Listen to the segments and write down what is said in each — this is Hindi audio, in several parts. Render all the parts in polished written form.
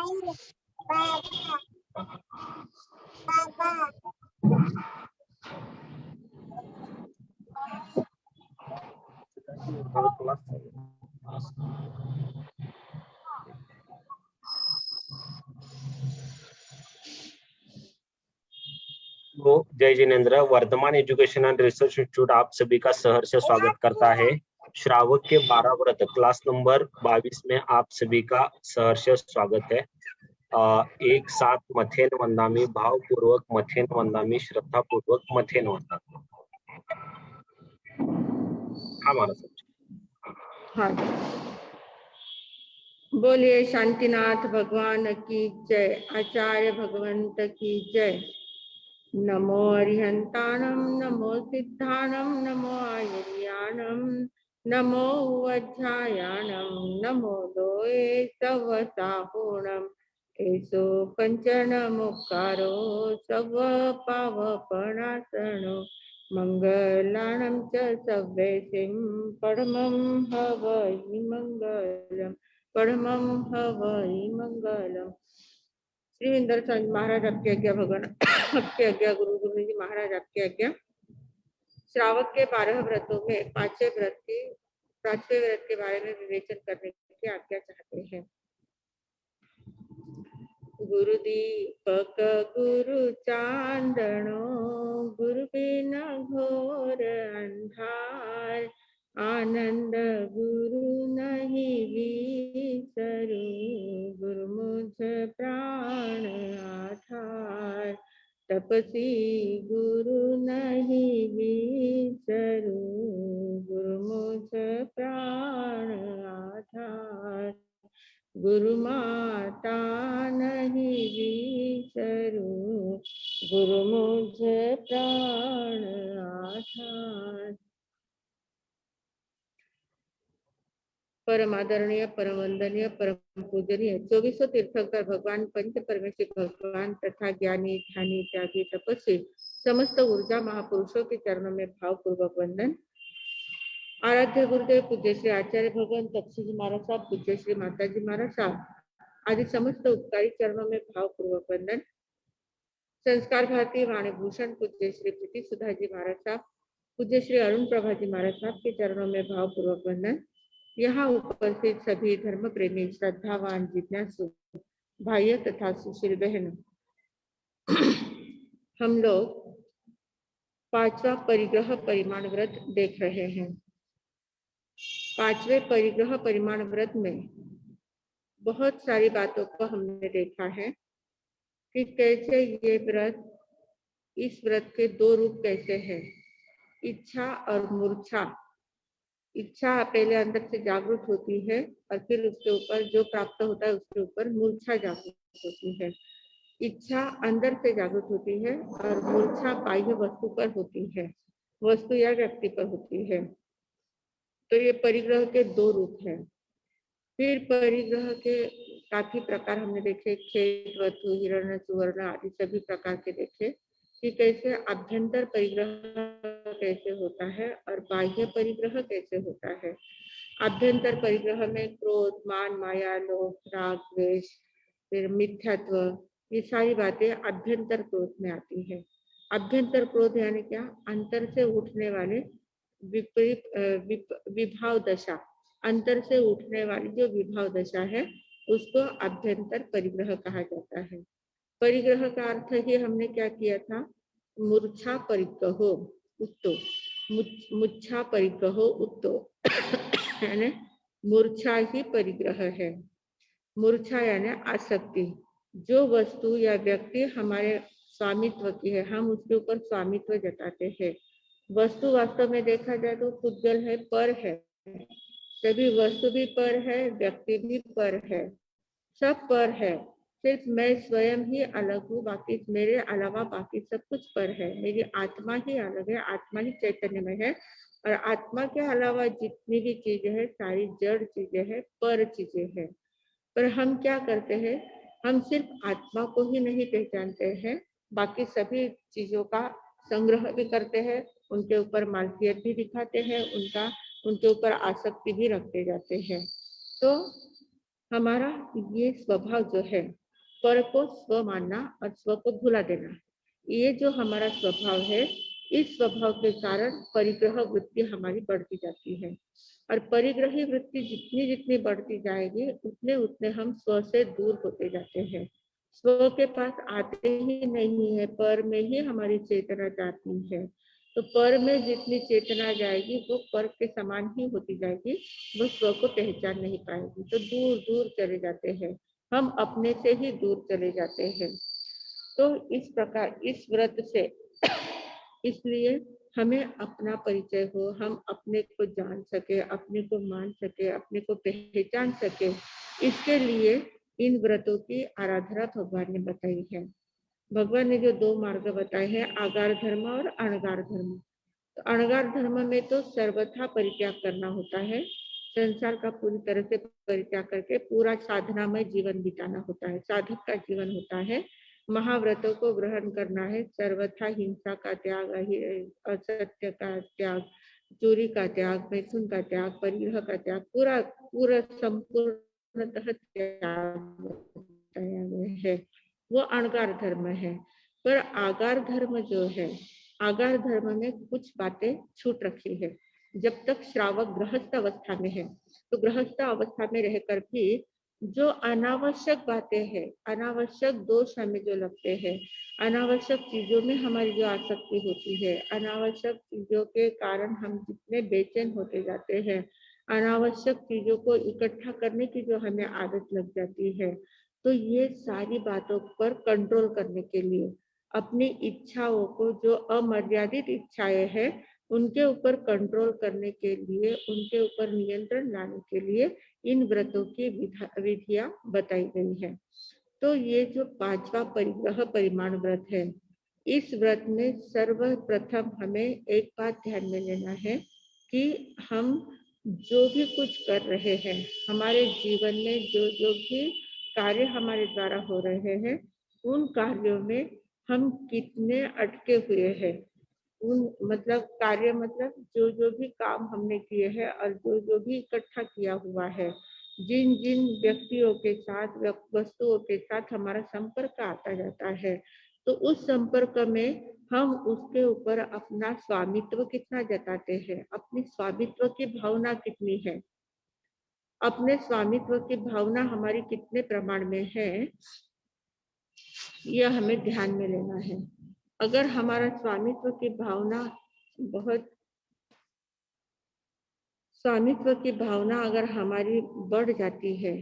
तो जय Jinendra, Vardhaman education and research institute आप सभी का सहर्ष स्वागत करता है। श्रावक के 12 व्रत क्लास नंबर 22 में आप सभी का सहर्ष स्वागत है। एक साथ मथेन वंदामी, भावपूर्वक मथेन वंदामी, श्रद्धा पूर्वक मथेन वंदामी। हमारा हाँ, बोलिए शांतिनाथ भगवान की जय, आचार्य भगवंत की जय। नमो अरिहंताणं, नमो सिद्धाणं, नमो आयुर्याणं, नमो वज्रायाणं, नमो लोये सवसाहुणं। एसो कंचन मुक्कारो सर्व पावपणासनो, मंगलाणं च सव्येसिं परमं हवै मंगलम्, परमं हवै मंगलम्। श्री स्वामी महाराज आपकी आज्ञा, भगवान आपकी आज्ञा, गुरु जी महाराज आपकी आज्ञा। श्रावक के 12 व्रतों में पांचवें व्रत के बारे में विवेचन करने की आज्ञा चाहते हैं। गुरु दीपक गुरु चांदनो, गुरु बिना घोर अंधार। आनंद गुरु नहीं विसरू, गुरु मुझ प्राण आधार। तपसी गुरु नहीं विसरू, गुरु मुझ प्राण आधार। गुरु माता नहीं विसरू, गुरु मुझ प्राण आधार। परम आदरणीय, परम वंदनीय, परम पूजनीय 2400 तीर्थंकर भगवान पंच परमेश्वर भगवान तथा ज्ञानी, ध्यानी, त्यागी, तपस्वी समस्त ऊर्जा महापुरुषों के चरणों में भावपूर्वक वंदन। आराध्य गुरुदेव पूज्य श्री आचार्य भगवान तपसी जी महाराज साहब, पूज्य श्री माता जी महाराज साहब आदि समस्त उपकारी चरणों में भावपूर्वक वंदन। संस्कार भारती वाणी भूषण पूज्य श्री प्रीति सुधा जी महाराज साहब, पूज्य श्री अरुण प्रभा जी महाराज साहब के चरणों में भावपूर्वक वंदन। यहाँ उपस्थित सभी धर्म प्रेमी, श्रद्धावान, जिज्ञासु भाइयों तथा सुशील बहनों, हम लोग 5वां परिग्रह परिमाण व्रत देख रहे हैं। 5वें परिग्रह परिमाण व्रत में बहुत सारी बातों को हमने देखा है कि कैसे ये व्रत, इस व्रत के 2 रूप कैसे हैं, इच्छा और मूर्छा। इच्छा पहले अंदर से जागृत होती है और फिर उसके ऊपर जो प्राप्त होता है उसके ऊपर मूर्छा जागृत होती है। इच्छा अंदर से जागृत होती है और मूर्छा बाह्य वस्तु पर होती है, वस्तु या व्यक्ति पर होती है। तो ये परिग्रह के 2 रूप हैं। फिर परिग्रह के काफी प्रकार हमने देखे, खेत, वतु, हिरण्य, सुवर्ण आदि सभी प्रकार के देखे कि कैसे आभ्यंतर परिग्रह कैसे होता है और बाह्य परिग्रह कैसे होता है। आभ्यंतर परिग्रह में क्रोध, मान, माया, लोभ, राग, द्वेष, फिर मिथ्यात्व, ये सारी बातें आभ्यंतर क्रोध में आती है। आभ्यंतर क्रोध यानी क्या? अंतर से उठने वाले विपरीत विभाव दशा, अंतर से उठने वाली जो विभाव दशा है उसको आभ्यंतर परिग्रह कहा जाता है। परिग्रह का अर्थ ही हमने क्या किया था? मूर्छा परिग्रहो उत्तो, मूर्छा परिग्रहो उत्तो यानी मूर्छा ही परिग्रह है। मूर्छा यानी आसक्ति। जो वस्तु या व्यक्ति हमारे स्वामित्व की है, हम उसके ऊपर स्वामित्व जताते हैं। वस्तु वास्तव में देखा जाए तो पुद्गल है, पर है, सभी वस्तु भी पर है, व्यक्ति भी पर है, सब पर है। सिर्फ मैं स्वयं ही अलग हूँ, बाकी मेरे अलावा बाकी सब कुछ पर है। मेरी आत्मा ही अलग है, आत्मा ही चैतन्य में है और आत्मा के अलावा जितनी भी चीजें हैं सारी जड़ चीजें हैं, पर चीजें हैं। पर हम क्या करते हैं? हम सिर्फ आत्मा को ही नहीं पहचानते हैं, बाकी सभी चीजों का संग्रह भी करते हैं, उनके ऊपर मालकियत भी दिखाते हैं, उनके ऊपर आसक्ति भी रखते जाते हैं। तो हमारा ये स्वभाव जो है, पर को स्व मानना और स्व को भुला देना, ये जो हमारा स्वभाव है, इस स्वभाव के कारण परिग्रह वृत्ति हमारी बढ़ती जाती है। और परिग्रही वृत्ति जितनी जितनी बढ़ती जाएगी, उतने उतने हम स्व से दूर होते जाते हैं। स्व के पास आते ही नहीं है, पर में ही हमारी चेतना जाती है। तो पर में जितनी चेतना जाएगी, वो पर के समान ही होती जाएगी, वो स्व को पहचान नहीं पाएगी, तो दूर दूर चले जाते हैं, हम अपने से ही दूर चले जाते हैं। तो इस प्रकार इस व्रत से इसलिए हमें अपना परिचय हो, हम अपने को जान सके, अपने को मान सके, अपने को पहचान सके, इसके लिए इन व्रतों की आराधना भगवान ने बताई है। भगवान ने जो 2 मार्ग बताए हैं, आगार धर्म और अणगार धर्म। तो अणगार धर्म में तो सर्वथा परित्याग करना होता है, संसार का पूरी तरह से परित्याग करके पूरा साधना में जीवन बिताना होता है, साधक का जीवन होता है। महाव्रतों को ग्रहण करना है, सर्वथा हिंसा का त्याग, असत्य का त्याग, चोरी का त्याग, मैथुन का त्याग, परिग्रह का त्याग, पूरा पूरा संपूर्णतः त्याग है, वो अणगार धर्म है। पर आगार धर्म जो है, आगार धर्म में कुछ बातें छूट रखी है। जब तक श्रावक गृहस्थ अवस्था में है, तो गृहस्थ अवस्था में रहकर भी जो अनावश्यक बातें हैं, अनावश्यक दोष हमें जो लगते हैं, अनावश्यक चीजों में हमारी जो आसक्ति होती है, अनावश्यक चीजों के कारण हम जितने बेचैन होते जाते हैं, अनावश्यक चीजों को इकट्ठा करने की जो हमें आदत लग जाती है, तो ये सारी बातों पर कंट्रोल करने के लिए, अपनी इच्छाओं को, जो अमर्यादित इच्छाएं हैं, उनके ऊपर कंट्रोल करने के लिए, उनके ऊपर नियंत्रण लाने के लिए इन व्रतों की विधियां बताई गई है। तो ये जो 5वां परिग्रह परिमाण व्रत है, इस व्रत में सर्वप्रथम हमें एक बात ध्यान में लेना है कि हम जो भी कुछ कर रहे हैं, हमारे जीवन में जो जो भी कार्य हमारे द्वारा हो रहे हैं, उन कार्यों में हम कितने अटके हुए हैं, उन मतलब कार्य मतलब जो जो भी काम हमने किए हैं और जो जो भी इकट्ठा किया हुआ है, जिन जिन व्यक्तियों के साथ, वस्तुओं के साथ हमारा संपर्क आता जाता है, तो उस संपर्क में हम उसके ऊपर अपना स्वामित्व कितना जताते हैं, अपनी स्वामित्व की भावना कितनी है, अपने स्वामित्व की भावना हमारी कितने प्रमाण में है, यह हमें ध्यान में लेना है। अगर हमारा स्वामित्व की भावना अगर हमारी बढ़ जाती है,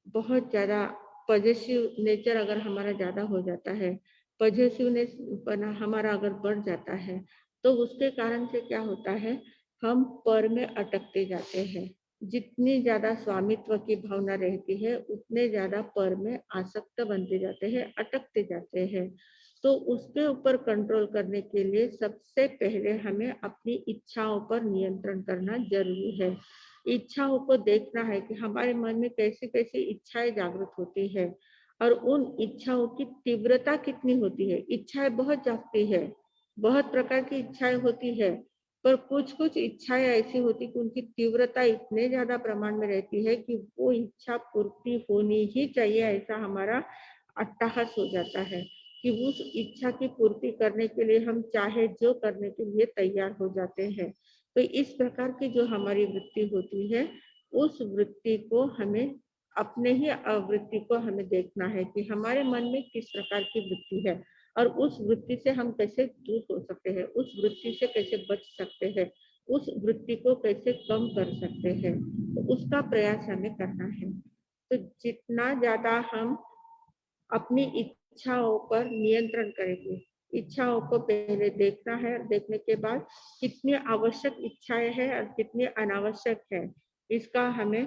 बहुत ज्यादा पॉजिटिव नेचर अगर हमारा ज्यादा हो जाता है, पॉजिटिवनेस बना हमारा अगर बढ़ जाता है, तो उसके कारण से क्या होता है, हम पर में अटकते जाते हैं। जितनी ज्यादा स्वामित्व की भावना रहती है, उतने ज्यादा पर में आसक्त बनते जाते हैं, अटकते जाते हैं। तो उसके ऊपर कंट्रोल करने के लिए सबसे पहले हमें अपनी इच्छाओं पर नियंत्रण करना जरूरी है। इच्छाओं को देखना है कि हमारे मन में कैसी कैसी इच्छाएं जागृत होती है, और उन इच्छाओं की तीव्रता कितनी होती है। इच्छाएं बहुत जागती है, बहुत प्रकार की इच्छाएं होती है, पर कुछ कुछ इच्छाएं ऐसी होती कि उनकी तीव्रता इतने ज्यादा प्रमाण में रहती है कि वो इच्छा पूर्ति होनी ही चाहिए, ऐसा हमारा अट्टहास हो जाता है कि उस इच्छा की पूर्ति करने के लिए हम चाहे जो करने के लिए तैयार हो जाते हैं। तो इस प्रकार की जो हमारी वृत्ति होती है, उस वृत्ति को हमें, अपने ही वृत्ति को हमें देखना है कि हमारे मन में किस प्रकार की वृत्ति है, और उस वृत्ति से हम कैसे दूर हो सकते हैं, उस वृत्ति से कैसे बच सकते हैं, उस वृत्ति को कैसे कम कर सकते हैं, तो उसका प्रयास हमें करना है। तो जितना ज्यादा हम अपनी इच्छाओं पर नियंत्रण करेंगे, इच्छाओं को पहले देखना है, देखने के बाद कितनी आवश्यक इच्छाएं हैं और कितनी अनावश्यक है, इसका हमें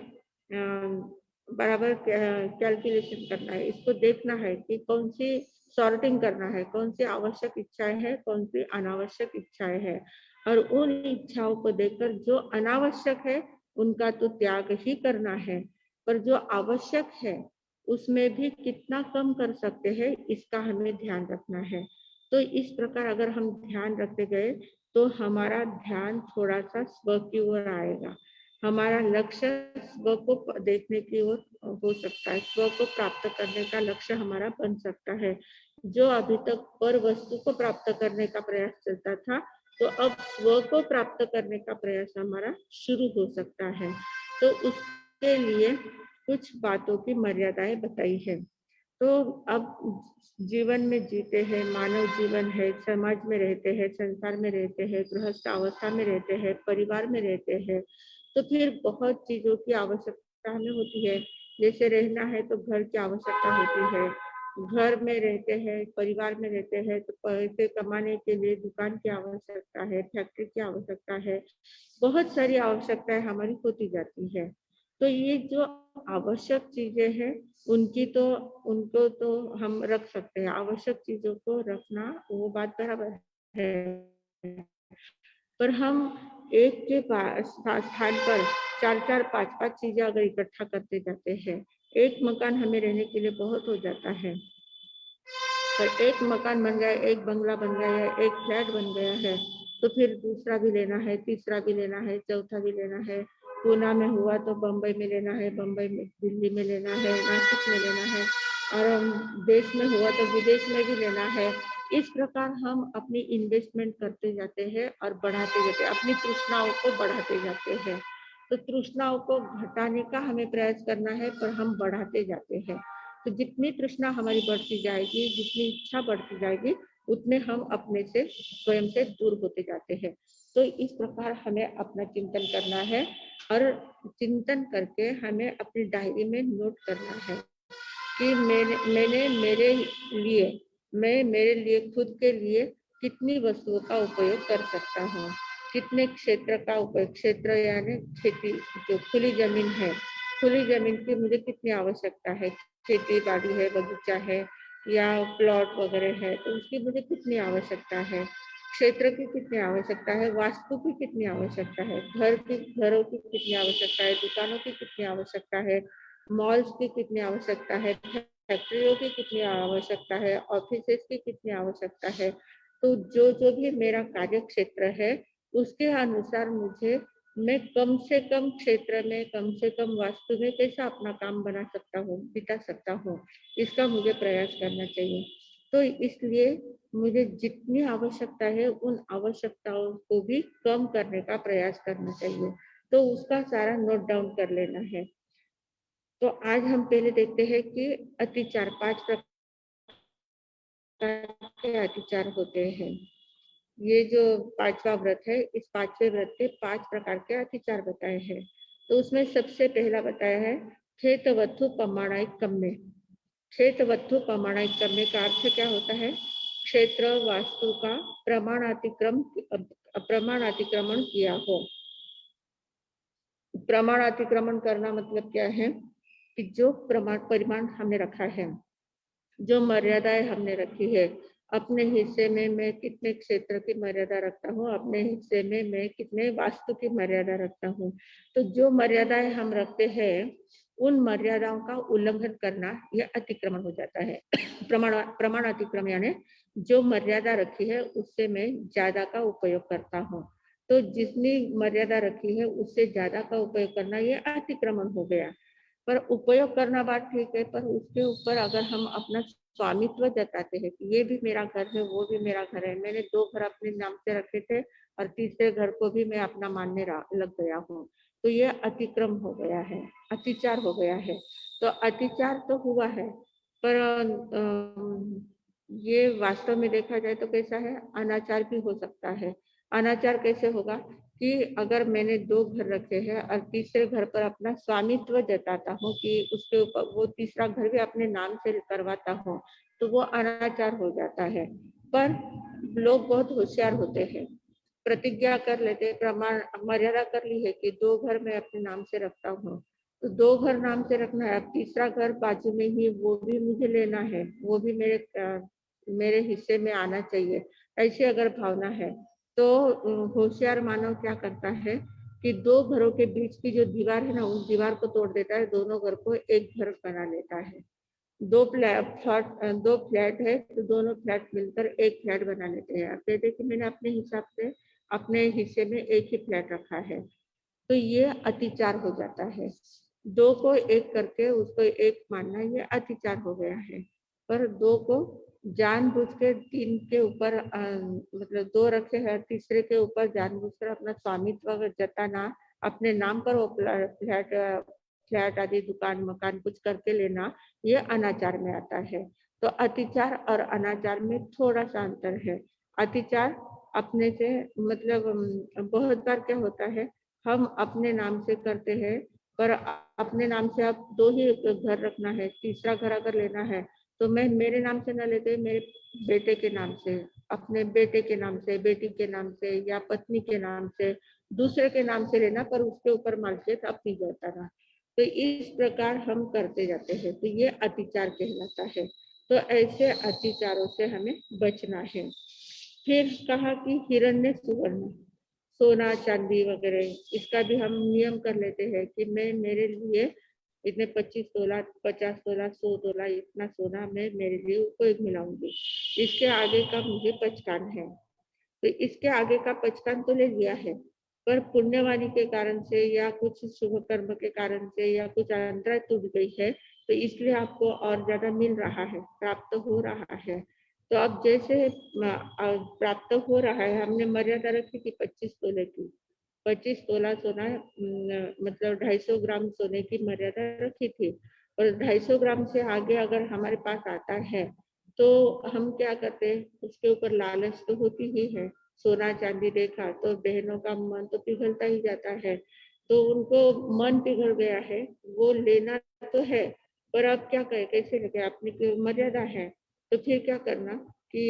बराबर कैलकुलेशन करना है। इसको देखना है कि कौन सी सॉर्टिंग करना है, कौन सी आवश्यक इच्छाएं हैं, कौन सी अनावश्यक इच्छाएं हैं, और उन इच्छाओं को देखकर जो अनावश्यक है उनका तो त्याग ही करना है, पर जो आवश्यक है उसमें भी कितना कम कर सकते हैं, इसका हमें ध्यान रखना है। तो इस प्रकार अगर हम ध्यान रखते गए, तो हमारा ध्यान थोड़ा सा स्व की ओर आएगा। हमारा लक्ष्य स्व को देखने की ओर हो सकता है, स्व को प्राप्त करने का लक्ष्य हमारा बन सकता है। जो अभी तक पर वस्तु को प्राप्त करने का प्रयास चलता था, तो अब स्व को प्राप्त करने का प्रयास हमारा शुरू हो सकता है। तो उसके लिए कुछ बातों की मर्यादाएं बताई है। तो अब जीवन में जीते हैं, मानव जीवन है, समाज में रहते हैं, संसार में रहते हैं, गृहस्थ अवस्था में रहते हैं, परिवार में रहते हैं, तो फिर बहुत चीजों की आवश्यकता हमें होती है। जैसे रहना है तो घर की आवश्यकता होती है, घर में रहते हैं, परिवार में रहते हैं तो पैसे कमाने के लिए दुकान की आवश्यकता है, फैक्ट्री की आवश्यकता है, बहुत सारी आवश्यकताएं हमारी होती जाती है। तो ये जो आवश्यक चीजें हैं, उनको तो हम रख सकते हैं, आवश्यक चीजों को रखना वो बात बराबर है। पर हम एक के स्थान पर चार चार पांच पांच चीजें अगर इकट्ठा करते जाते हैं, एक मकान हमें रहने के लिए बहुत हो जाता है, पर एक मकान बन गया, एक बंगला बन गया है, एक फ्लैट बन गया है, तो फिर दूसरा भी लेना है, तीसरा भी लेना है, चौथा भी लेना है। पूना में हुआ तो बम्बई में लेना है, बम्बई में दिल्ली में लेना है, नासिक में लेना है, और देश में हुआ तो विदेश में भी लेना है। इस प्रकार हम अपनी इन्वेस्टमेंट करते जाते हैं और बढ़ाते जाते हैं, अपनी तृष्णाओं को बढ़ाते जाते हैं। तो तृष्णाओं को घटाने का हमें प्रयास करना है, पर हम बढ़ाते जाते हैं। तो जितनी तृष्णा हमारी बढ़ती जाएगी, जितनी इच्छा बढ़ती जाएगी, उतने हम अपने से स्वयं से दूर होते जाते हैं। तो इस प्रकार हमें अपना चिंतन करना है, और चिंतन करके हमें अपनी डायरी में नोट करना है कि मैंने मेरे लिए खुद के लिए कितनी वस्तुओं का उपयोग कर सकता हूँ, कितने क्षेत्र का उपयोग, क्षेत्र यानी खेती, जो खुली जमीन है, खुली जमीन की मुझे कितनी आवश्यकता है, खेती बाड़ी है, बगीचा है या प्लॉट वगैरह है, तो उसकी मुझे कितनी आवश्यकता है, क्षेत्र की कितनी आवश्यकता है, वास्तु की कितनी आवश्यकता है, घरों की कितनी आवश्यकता है, दुकानों की कितनी आवश्यकता है, मॉल्स की कितनी आवश्यकता है, फैक्ट्रियों की कितनी आवश्यकता है, ऑफिसेस की कितनी आवश्यकता है। तो जो भी मेरा कार्य क्षेत्र है, उसके अनुसार मैं कम से कम क्षेत्र में, कम से कम वास्तु में कैसा अपना काम बना सकता हूँ, बिता सकता हूँ, इसका मुझे प्रयास करना चाहिए। तो इसलिए मुझे जितनी आवश्यकता है, उन आवश्यकताओं को भी कम करने का प्रयास करना चाहिए। तो उसका सारा नोट डाउन कर लेना है। तो आज हम पहले देखते हैं कि अतिचार, 5 प्रकार के अतिचार होते हैं। ये जो 5वां व्रत है, इस 5वें व्रत के 5 प्रकार के अतिचार बताए हैं। तो उसमें सबसे पहला बताया है क्षेत्रवत्थु प्रमाणाइकम्य। क्षेत्रवत्थु प्रमाणाइकम्य का अर्थ क्या होता है? क्षेत्र वास्तु का प्रमाण अतिक्रमण किया हो। प्रमाण अतिक्रमण करना मतलब क्या है कि जो परिमाण हमने रखा है, जो मर्यादाएं हमने रखी है, अपने हिस्से में मैं कितने क्षेत्र की मर्यादा रखता हूँ, अपने हिस्से में मैं कितने वास्तु की मर्यादा रखता हूँ। तो जो मर्यादाएं हम रखते हैं, उन मर्यादाओं का उल्लंघन करना यह अतिक्रमण हो जाता है। प्रमाण अतिक्रमण यानी जो मर्यादा रखी है उससे मैं ज्यादा का उपयोग करता हूँ। तो जितनी मर्यादा रखी है उससे ज्यादा का उपयोग करना ये अतिक्रमण हो गया। पर उपयोग करना बात ठीक है, पर उसके ऊपर अगर हम अपना स्वामित्व जताते हैं कि ये भी मेरा घर है, वो भी मेरा घर है, मैंने 2 घर अपने नाम से रखे थे और तीसरे घर को भी मैं अपना मानने लग गया हूँ, तो ये अतिक्रम हो गया है, अतिचार हो गया है। तो अतिचार तो हुआ है, पर ये वास्तव में देखा जाए तो कैसा है, अनाचार भी हो सकता है। अनाचार कैसे होगा कि अगर मैंने 2 घर रखे हैं और तीसरे घर पर अपना स्वामित्व जताता हूँ कि उसके ऊपर वो तीसरा घर भी अपने नाम से करवाता हूँ, तो वो अनाचार हो जाता है। पर लोग बहुत होशियार होते हैं, प्रतिज्ञा कर लेते, प्रमाण मर्यादा कर ली है कि 2 घर मैं अपने नाम से रखता हूँ, तो 2 घर नाम से रखना है, अब तीसरा घर बाजू में ही वो भी मुझे लेना है, वो भी मेरे हिस्से में आना चाहिए, ऐसी अगर भावना है तो होशियार मानव क्या करता है कि 2 घरों के बीच की जो दीवार है ना, उस दीवार को तोड़ देता है, दोनों घर को एक घर बना लेता है। 2 फ्लैट है तो दोनों फ्लैट मिलकर एक फ्लैट बना लेते हैं। अब कहते कि मैंने अपने हिसाब से अपने हिस्से में एक ही फ्लैट रखा है, तो ये अतिचार हो जाता है। दो को एक करके उसको एक मानना ये अतिचार हो गया है। पर दो को जानबूझ के तीन के ऊपर मतलब दो रखे हैं, तीसरे के ऊपर जानबूझकर अपना स्वामित्व जताना, अपने नाम पर वो फ्लैट आदि दुकान मकान कुछ करके लेना, ये अनाचार में आता है। तो अतिचार और अनाचार में थोड़ा सा अंतर है। अतिचार अपने से मतलब बहुत बार क्या होता है, हम अपने नाम से करते हैं, पर अपने नाम से अब दो ही घर रखना है, तीसरा घर अगर लेना है तो मैं मेरे नाम से न लेते मेरे बेटे के नाम से, अपने बेटे के नाम से, बेटी के नाम से या पत्नी के नाम से, दूसरे के नाम से लेना, पर उसके ऊपर मालकियत अपनी जताना। तो इस प्रकार हम करते जाते हैं, तो ये अतिचार कहलाता है। तो ऐसे अतिचारों से हमें बचना है। फिर कहा कि हिरण्य सुवर्ण, सोना चांदी वगैरह, इसका भी हम नियम कर लेते हैं कि मैं मेरे लिए इतने 25 तोला, 50 तोला, 100 तोला इतना सोना मैं मेरे लिए उपयोग में लाऊंगी। इसके आगे का मुझे पचकान है। तो इसके आगे का पचकान तो ले लिया है, पर पुण्यवाणी के कारण से या कुछ शुभ कर्म के कारण से या कुछ अंतराय टूट गई है, तो इसलिए आपको और ज्यादा मिल रहा है, प्राप्त हो रहा है। तो अब जैसे प्राप्त हो रहा है, हमने मर्यादा रखी थी 25 तोले की, 25 तोला सोना मतलब 250 ग्राम सोने की मर्यादा रखी थी। और 250 ग्राम से आगे अगर हमारे पास आता है तो हम क्या करते हैं, उसके ऊपर लालच तो होती ही है। सोना चांदी देखा तो बहनों का मन तो पिघलता ही जाता है, तो उनको मन पिघल गया है, वो लेना तो है, पर अब क्या करें, कैसे लगे, अपनी मर्यादा है। तो फिर क्या करना कि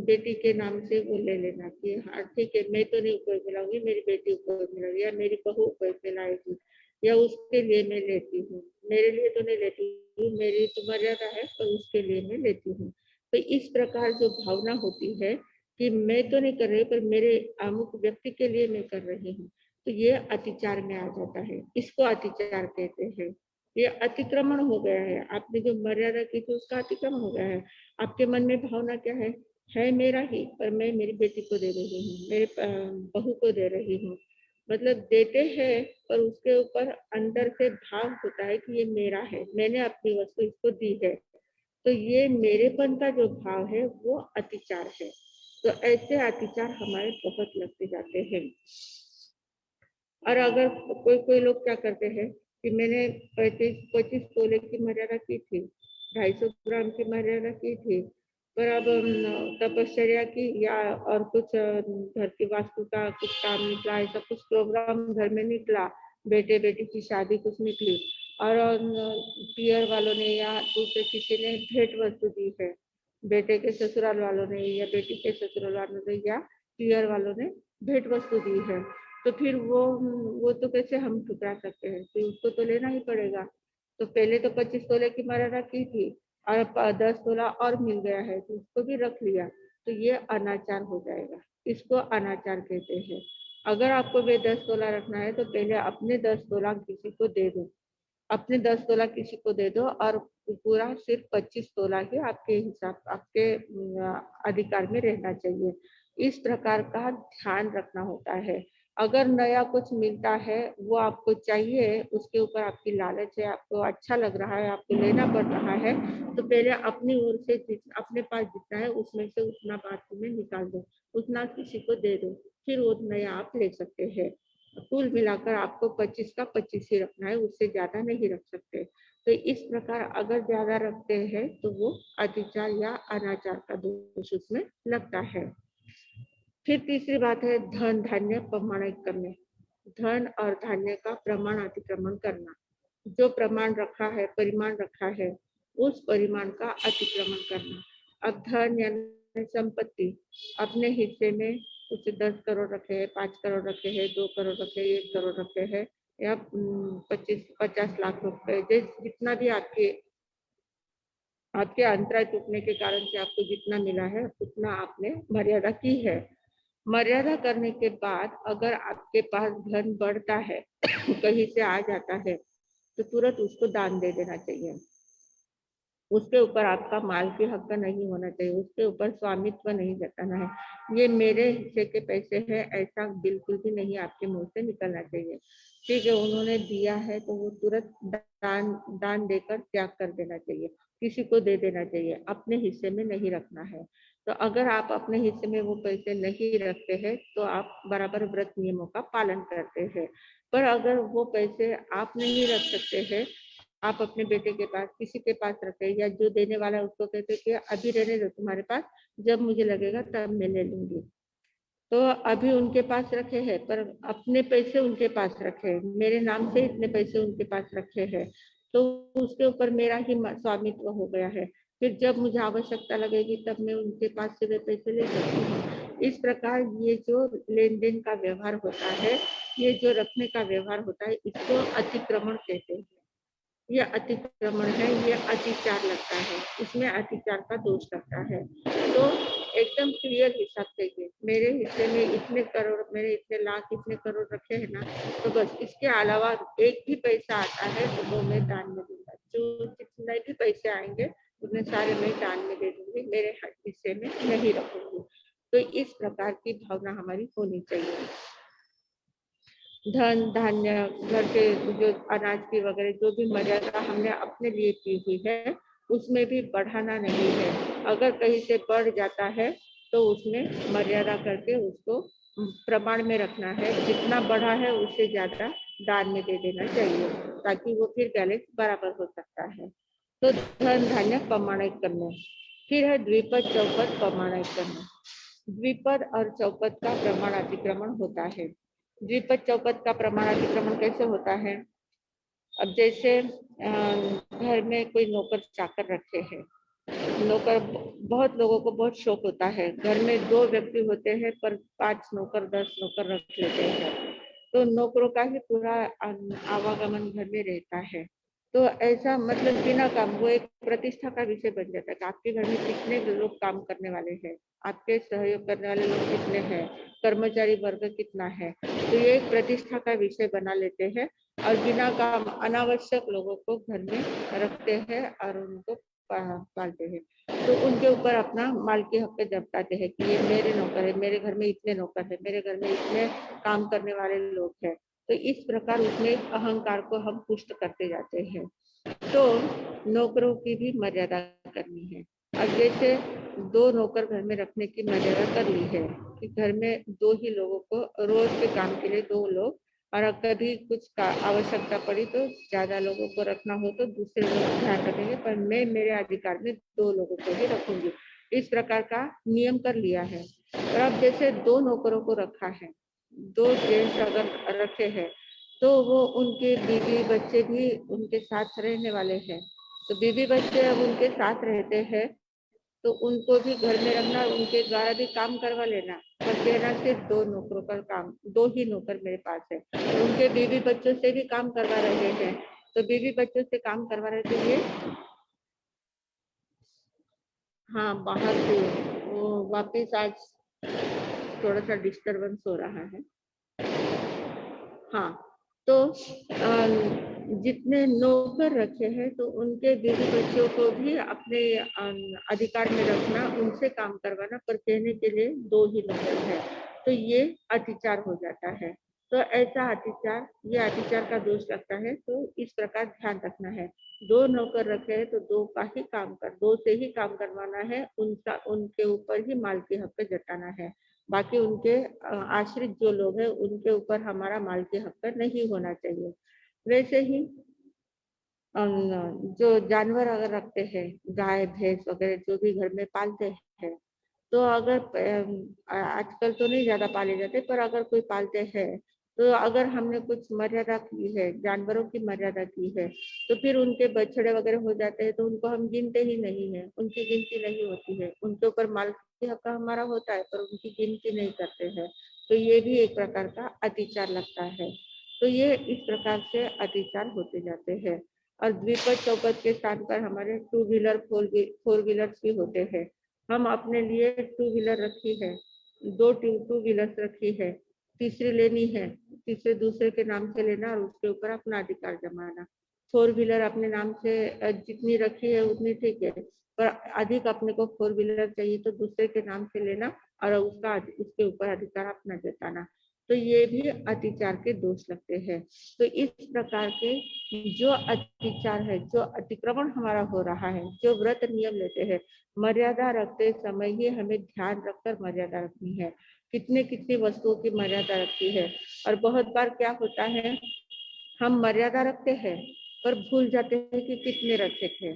बेटी के नाम से वो ले लेना कि हाँ ठीक है, मैं तो नहीं उपयोग में लाऊंगी, मेरी बेटी उपयोग में लाएगी या मेरी बहू उपयोग में लाएगी, या उसके लिए मैं लेती हूँ, मेरे लिए तो नहीं लेती हूँ, मेरी तो मर्यादा है, पर उसके लिए मैं लेती हूँ। तो इस प्रकार जो भावना होती है कि मैं तो नहीं कर रही, पर मेरे अमुक व्यक्ति के लिए मैं कर रही हूँ, तो ये अतिचार में आ जाता है। इसको अतिचार कहते हैं। ये अतिक्रमण हो गया है, आपने जो मर्यादा की थी उसका अतिक्रमण हो गया है। आपके मन में भावना क्या है मेरा ही, पर मैं मेरी बेटी को दे रही हूँ, मेरे बहू को दे रही हूँ। मतलब देते हैं, पर उसके ऊपर अंदर से भाव होता है कि ये मेरा है, मैंने अपनी वस्तु इसको दी है। तो ये मेरेपन का जो भाव है वो अतिचार है। तो ऐसे अतिचार हमारे बहुत लगते जाते हैं। और अगर कोई कोई लोग क्या करते हैं कि मैंने 25 तोले की मर्यादा की थी, 250 ग्राम की मर्यादा की थी, पर अब तपश्चर्या की या और कुछ घर की वास्तु का कुछ काम निकला, ऐसा कुछ प्रोग्राम घर में निकला, बेटे बेटी की शादी कुछ निकली, और पियर वालों ने या दूसरे किसी ने भेंट वस्तु दी है, बेटे के ससुराल वालों ने या बेटी के ससुराल वालों ने या पियर वालों ने भेंट वस्तु दी है, तो फिर वो तो कैसे हम ठुकरा सकते हैं, तो उसको तो लेना ही पड़ेगा। तो पहले तो 25 तोले की मर्यादा की थी और 10 तोला और मिल गया है, तो उसको भी रख लिया, तो ये अनाचार हो जाएगा। इसको अनाचार कहते हैं। अगर आपको वे 10 तोला रखना है तो पहले अपने 10 तोला किसी को दे दो, अपने 10 तोला किसी को दे दो, और पूरा सिर्फ 25 तोला ही आपके हिसाब आपके अधिकार में रहना चाहिए। इस प्रकार का ध्यान रखना होता है। अगर नया कुछ मिलता है, वो आपको चाहिए, उसके ऊपर आपकी लालच है, आपको अच्छा लग रहा है, आपको लेना पड़ रहा है, तो पहले अपनी ओर से अपने पास जितना है उसमें से उतना बात में निकाल दो, उतना किसी को दे दो, फिर वो नया आप ले सकते हैं। कुल मिलाकर आपको 25 का 25 ही रखना है, उससे ज्यादा नहीं रख सकते। तो इस प्रकार अगर ज्यादा रखते हैं तो वो अतिचार या अनाचार का दोष उसमें लगता है। फिर तीसरी बात है धन धान्य प्रमाणित करने, धन और धान्य का प्रमाण अतिक्रमण करना। जो प्रमाण रखा है, परिमाण रखा है, उस परिमाण का अतिक्रमण करना। अब धन यानी संपत्ति, अपने हिस्से में कुछ 10 करोड़ रखे हैं, 5 करोड़ रखे हैं, 2 करोड़ रखे हैं, 1 करोड़ रखे हैं, या 50 लाख रुपए, जितना भी आपके अंतराय टूटने के कारण से आपको जितना मिला है उतना आपने मर्यादा की है। मर्यादा करने के बाद अगर आपके पास धन बढ़ता है कहीं से आ जाता है, तो तुरंत उसको दान दे देना चाहिए। उसके ऊपर आपका मालकी हक नहीं होना चाहिए, उसके ऊपर स्वामित्व नहीं जताना है। ये मेरे हिस्से के पैसे हैं, ऐसा बिल्कुल भी नहीं आपके मुंह से निकलना चाहिए। ठीक है, उन्होंने दिया है तो वो तुरंत दान दान देकर त्याग कर देना चाहिए, किसी को दे देना चाहिए, अपने हिस्से में नहीं रखना है। तो अगर आप अपने हिस्से में वो पैसे नहीं रखते हैं तो आप बराबर व्रत नियमों का पालन करते हैं। पर अगर वो पैसे आप नहीं रख सकते हैं, आप अपने बेटे के पास, किसी के पास रखे, या जो देने वाला है उसको कहते कि अभी रहने दो तुम्हारे पास, जब मुझे लगेगा तब मैं ले लूंगी। तो अभी उनके पास रखे हैं, पर अपने पैसे उनके पास रखे हैं, मेरे नाम से इतने पैसे उनके पास रखे हैं, तो उसके ऊपर मेरा ही स्वामित्व हो गया है। फिर जब मुझे आवश्यकता लगेगी तब मैं उनके पास से वे पैसे ले सकती हूँ। इस प्रकार ये जो लेन देन का व्यवहार होता है, ये जो रखने का व्यवहार होता है, इसको अतिक्रमण कहते हैं। ये अतिक्रमण है, ये अतिचार लगता है, इसमें अतिचार का दोष लगता है। तो एकदम क्लियर हिसाब चाहिए, मेरे हिस्से में इतने करोड़, मेरे इतने लाख, इतने करोड़ रखे हैं ना, तो बस इसके अलावा एक भी पैसा आता है तो वो मैं दान में दूंगा। जो जितने भी पैसे आएंगे उतने सारे मैं दान में दे दूंगी, मेरे हिस्से में नहीं रखूंगी। तो इस प्रकार की भावना हमारी होनी चाहिए। धन धान्य, घर के जो अनाज की वगैरह जो भी मर्यादा हमने अपने लिए की हुई है, उसमें भी बढ़ाना नहीं है। अगर कहीं से बढ़ जाता है तो उसमें मर्यादा करके उसको प्रमाण में रखना है, जितना बढ़ा है उससे ज्यादा दान में दे देना चाहिए, ताकि वो फिर बैलेंस बराबर हो सकता है। तो धन धान्य प्रमाणित करना। फिर है द्विपद चौपद प्रमाणित करना। द्विपद और चौपद का प्रमाण अतिक्रमण होता है। द्विपद चौपद का प्रमाण अतिक्रमण कैसे होता है? अब जैसे घर में कोई नौकर चाकर रखे हैं, नौकर, बहुत लोगों को बहुत शौक होता है, घर में 2 व्यक्ति होते हैं पर 5 नौकर 10 नौकर रख लेते हैं, तो नौकरों का ही पूरा आवागमन घर में रहता है। तो ऐसा मतलब बिना काम, वो एक प्रतिष्ठा का विषय बन जाता है कि आपके घर में कितने लोग काम करने वाले हैं, आपके सहयोग करने वाले लोग कितने हैं, कर्मचारी वर्ग कितना है, तो ये एक प्रतिष्ठा का विषय बना लेते हैं और बिना काम अनावश्यक लोगों को घर में रखते हैं और उनको पालते हैं। तो उनके ऊपर अपना मालकी हक जताते हैं कि ये मेरे नौकर है, मेरे घर में इतने नौकर है, मेरे घर में इतने काम करने वाले लोग हैं। तो इस प्रकार उसमें अहंकार को हम पुष्ट करते जाते हैं। तो नौकरों की भी मर्यादा करनी है। अब जैसे 2 नौकर घर में रखने की मर्यादा कर ली है कि घर में 2 ही लोगों को, रोज के काम के लिए 2 लोग, और कभी कुछ का आवश्यकता पड़ी तो ज्यादा लोगों को रखना हो तो दूसरे लोग ध्यान रखेंगे, पर मैं मेरे अधिकार में 2 लोगों को ही रखूंगी। इस प्रकार का नियम कर लिया है। और अब जैसे 2 नौकरों को रखा है, 2 जेंट्स अगर रखे हैं, तो वो उनके बीवी बच्चे भी उनके साथ रहने वाले हैं, तो बीवी बच्चे अब उनके साथ रहते हैं, तो उनको भी घर में रखना, उनके द्वारा भी काम करवा लेना, पर कहना सिर्फ 2 नौकरों का काम, 2 ही नौकर मेरे पास है। उनके बीवी बच्चों से भी काम करवा रहे हैं, तो बीवी बच्चों से काम करवा रहे थे ये, हाँ बाहर से वो वापिस आज थोड़ा सा डिस्टरबेंस हो रहा है। हाँ, तो जितने नौकर रखे हैं तो उनके बीवी बच्चों को भी अपने अधिकार में रखना, उनसे काम करवाना, पर कहने के लिए 2 ही नौकर है, तो ये अतिचार हो जाता है। तो ऐसा अतिचार, ये अतिचार का दोष लगता है। तो इस प्रकार ध्यान रखना है, 2 नौकर रखे हैं तो 2 का ही काम कर, 2 से ही काम करवाना है, उनका उनके ऊपर ही मालकी हक जताना है। बाकी उनके आश्रित जो लोग हैं उनके ऊपर हमारा मालकी हक नहीं होना चाहिए। वैसे ही जो जानवर अगर रखते हैं, गाय भैंस वगैरह जो भी घर में पालते हैं, तो अगर आजकल तो नहीं ज्यादा पाले जाते, पर अगर कोई पालते हैं तो अगर हमने कुछ मर्यादा की है, जानवरों की मर्यादा की है, तो फिर उनके बछड़े वगैरह हो जाते हैं तो उनको हम गिनते ही नहीं है, उनकी गिनती नहीं होती है, उनके ऊपर मालकी हक हमारा होता है पर उनकी गिनती नहीं करते हैं। तो ये भी एक प्रकार का अतिचार लगता है। तो ये इस प्रकार से अतिचार होते जाते हैं। और द्विपद चौपद के स्थान पर हमारे 2 व्हीलर 4 व्हीलर्स भी होते हैं। हम अपने लिए 2 व्हीलर रखी है, 2 टू व्हीलर्स रखी है, तीसरी लेनी है, तीसरे दूसरे के नाम से लेना और उसके ऊपर अपना अधिकार जमाना। फोर व्हीलर अपने नाम से जितनी रखी है उतनी ठीक है, पर अधिक अपने को फोर व्हीलर चाहिए तो दूसरे के नाम से लेना और उसके ऊपर अधिकार अपना जताना, तो ये भी अतिचार के दोष लगते हैं। तो इस प्रकार के जो अतिचार है, जो अतिक्रमण हमारा हो रहा है, जो व्रत नियम लेते हैं, मर्यादा रखते समय ही हमें ध्यान रखकर मर्यादा रखनी है। कितने कितनी वस्तुओं की मर्यादा रखी है, और बहुत बार क्या होता है, हम मर्यादा रखते हैं पर भूल जाते हैं कि कितने रखे थे।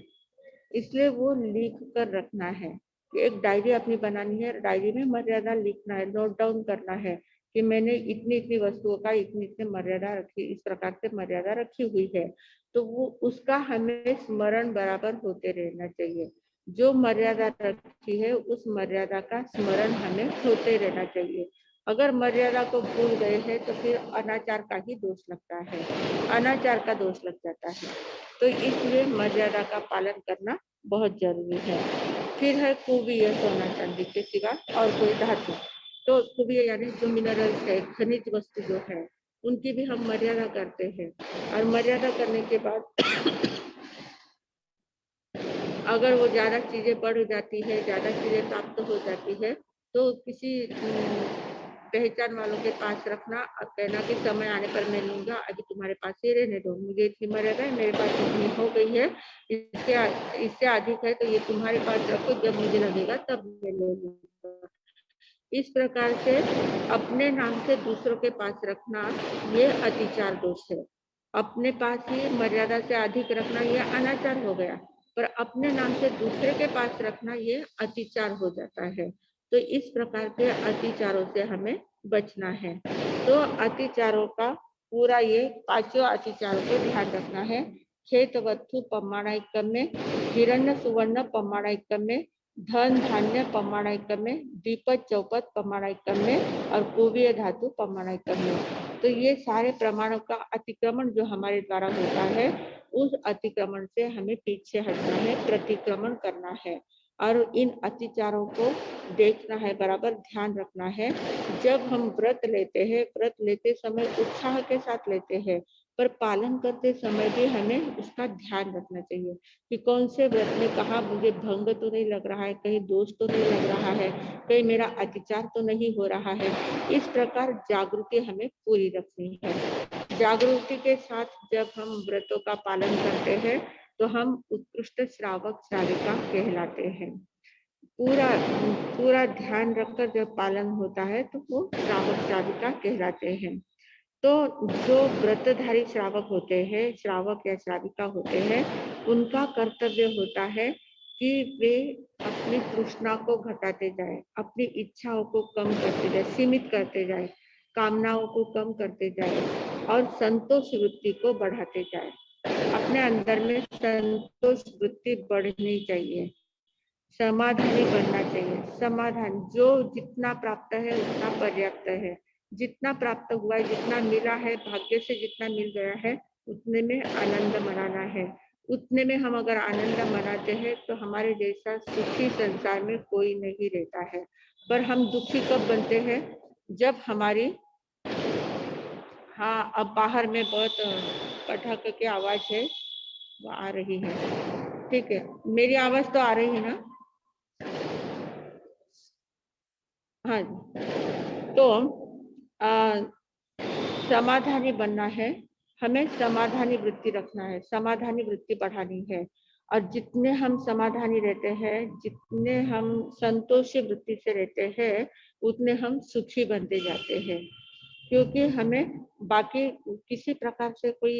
इसलिए वो लिख कर रखना है। एक डायरी अपनी बनानी है, डायरी में मर्यादा लिखना है, नोट डाउन करना है कि मैंने इतनी इतनी वस्तुओं का इतनी इतनी मर्यादा रखी, इस प्रकार से मर्यादा रखी हुई है। तो वो उसका हमें स्मरण बराबर होते रहना चाहिए। जो मर्यादा रखी है उस मर्यादा का स्मरण हमें होते रहना चाहिए। अगर मर्यादा को भूल गए हैं तो फिर अनाचार का ही दोष लगता है, अनाचार का दोष लग जाता है। तो इसलिए मर्यादा का पालन करना बहुत जरूरी है। फिर है कुबीय, सोना चांदी के सिवा और कोई धातु। तो कुबीय यानी जो मिनरल्स है, खनिज वस्तु जो है, उनकी भी हम मर्यादा करते हैं। और मर्यादा करने के बाद अगर वो ज्यादा चीजें बढ़ जाती है, ज्यादा चीजें प्राप्त हो जाती है, तो किसी पहचान वालों के पास रखना और कहना कि समय आने पर मैं लूंगा, अभी तुम्हारे पास ही रहने दो, मुझे इतनी मर्यादा है, मेरे पास इतनी हो गई है, इससे अधिक है तो ये तुम्हारे पास रखो, जब मुझे लगेगा तब मैं ले लूंगा। इस प्रकार से अपने नाम से दूसरों के पास रखना ये अतिचार दोष है। अपने पास ही मर्यादा से अधिक रखना ये अनाचार हो गया, पर अपने नाम से दूसरे के पास रखना ये अतिचार हो जाता है। तो इस प्रकार के अतिचारों से हमें बचना है। तो अतिचारों का पूरा ये पांचों अतिचारों को ध्यान रखना है। खेत वस्तु पमाणाइकम में, हिरण्य सुवर्ण पमाणाइकम में, धन धान्य पमाणाइकम में, दीपक चौपट पमाणाइकम में और कुबीय धातु पमाणाइकम में। तो ये सारे प्रमाणों का अतिक्रमण जो हमारे द्वारा होता है, उस अतिक्रमण से हमें पीछे हटना है, प्रतिक्रमण करना है और इन अतिचारों को देखना है, बराबर ध्यान रखना है। जब हम व्रत लेते हैं, व्रत लेते समय उत्साह के साथ लेते हैं, पर पालन करते समय भी हमें उसका ध्यान रखना चाहिए कि कौन से व्रत में कहाँ मुझे भंग तो नहीं लग रहा है, कहीं दोष तो नहीं लग रहा है, कहीं मेरा अतिचार तो नहीं हो रहा है। इस प्रकार जागृति हमें पूरी रखनी है। जागृति के साथ जब हम व्रतों का पालन करते हैं तो हम उत्कृष्ट श्रावक श्राविका कहलाते हैं। पूरा पूरा ध्यान रखकर जब पालन होता है तो वो श्रावक श्राविका कहलाते हैं। तो जो व्रतधारी श्रावक होते हैं, श्रावक या श्राविका होते हैं, उनका कर्तव्य होता है कि वे अपनी तृष्णा को घटाते जाए, अपनी इच्छाओं को कम करते जाए, सीमित करते जाए, कामनाओं को कम करते जाए और संतोष वृत्ति को बढ़ाते जाए। अपने अंदर में संतोष वृत्ति बढ़नी चाहिए, समाधानी बनना चाहिए। समाधान जो जितना प्राप्त है उतना पर्याप्त है, जितना प्राप्त हुआ है, जितना मिला है, भाग्य से जितना मिल गया है उतने में आनंद मनाना है। उतने में हम अगर आनंद मनाते हैं तो हमारे जैसा सुखी संसार में कोई नहीं रहता है। पर हम दुखी कब बनते हैं, जब हमारी, हाँ अब बाहर में बहुत पटाख की आवाज है, वो आ रही है, ठीक है, मेरी आवाज तो आ रही है ना? हाँ, तो समाधानी बनना है, हमें समाधानी वृत्ति रखना है, समाधानी वृत्ति बढ़ानी है। और जितने हम समाधानी रहते हैं, जितने हम संतोषी वृत्ति से रहते हैं, उतने हम सुखी बनते जाते हैं। क्योंकि हमें बाकी किसी प्रकार से कोई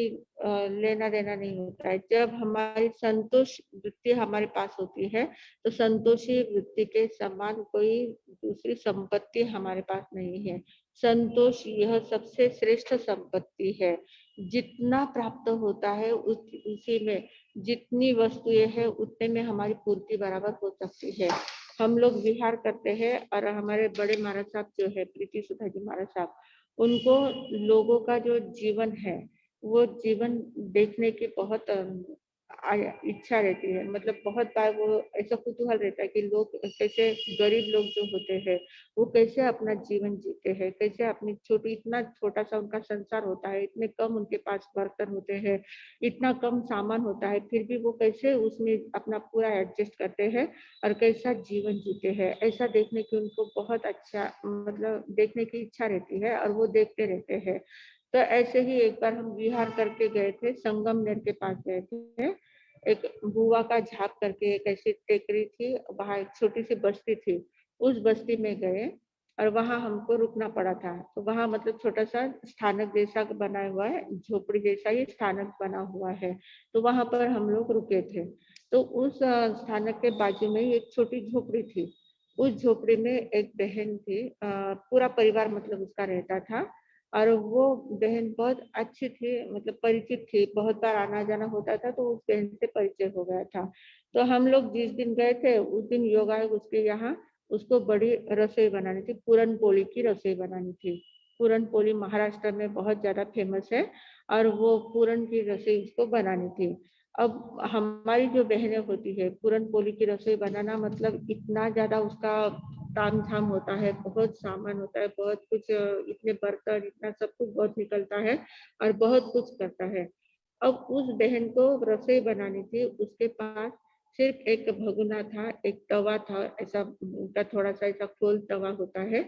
लेना देना नहीं होता है। जब हमारी संतोष वृत्ति हमारे पास होती है तो संतोषी वृत्ति के समान कोई दूसरी संपत्ति हमारे पास नहीं है। संतोष यह सबसे श्रेष्ठ संपत्ति है। जितना प्राप्त होता है उसी में, जितनी वस्तुएं है उतने में हमारी पूर्ति बराबर हो सकती है। हम लोग विहार करते हैं और हमारे बड़े महाराज साहब जो है, प्रीति सुधा जी महाराज साहब, उनको लोगों का जो जीवन है वो जीवन देखने की बहुत इच्छा रहती है। मतलब बहुत बार वो ऐसा कुतूहल रहता है कि लोग कैसे, गरीब लोग जो होते हैं वो कैसे अपना जीवन जीते हैं, कैसे अपनी छोटी, इतना छोटा सा उनका संसार होता है, इतने कम उनके पास बर्तन होते हैं, इतना कम सामान होता है, फिर भी वो कैसे उसमें अपना पूरा एडजस्ट करते हैं और कैसा जीवन जीते हैं। ऐसा देखने की उनको बहुत अच्छा, मतलब देखने की इच्छा रहती है और वो देखते रहते हैं। तो ऐसे ही एक बार हम बिहार करके गए थे, संगमनेर के पास गए थे। एक बुआ का झाप करके एक ऐसी टेकरी थी, वहाँ एक छोटी सी बस्ती थी। उस बस्ती में गए और वहाँ हमको रुकना पड़ा था। तो वहाँ मतलब छोटा सा स्थानक जैसा बना हुआ है, झोपड़ी जैसा ही स्थानक बना हुआ है। तो वहाँ पर हम लोग रुके थे। तो उस स्थानक के बाजू में ही एक छोटी झोपड़ी थी। उस झोपड़ी में एक बहन थी, पूरा परिवार मतलब उसका रहता था। और वो बहन बहुत अच्छी थी, मतलब परिचित थी, बहुत बार आना जाना होता था, तो उस बहन से परिचय हो गया था। तो हम लोग जिस दिन गए थे उस दिन योगा उसके यहाँ उसको बड़ी रसोई बनानी थी, पूरन पोली की रसोई बनानी थी। पूरन पोली महाराष्ट्र में बहुत ज्यादा फेमस है और वो पूरन की रसोई उसको बनानी थी। अब हमारी जो बहनें होती है, पूरन पोली की रसोई बनाना मतलब इतना ज्यादा उसका ताम झाम होता है, बहुत सामान होता है, बहुत कुछ, इतने बर्तन, इतना सब कुछ बहुत निकलता है और बहुत कुछ करता है। अब उस बहन को रसोई बनानी थी, उसके पास सिर्फ एक भगोना था, एक तवा था, ऐसा उनका थोड़ा सा ऐसा गोल तवा होता है,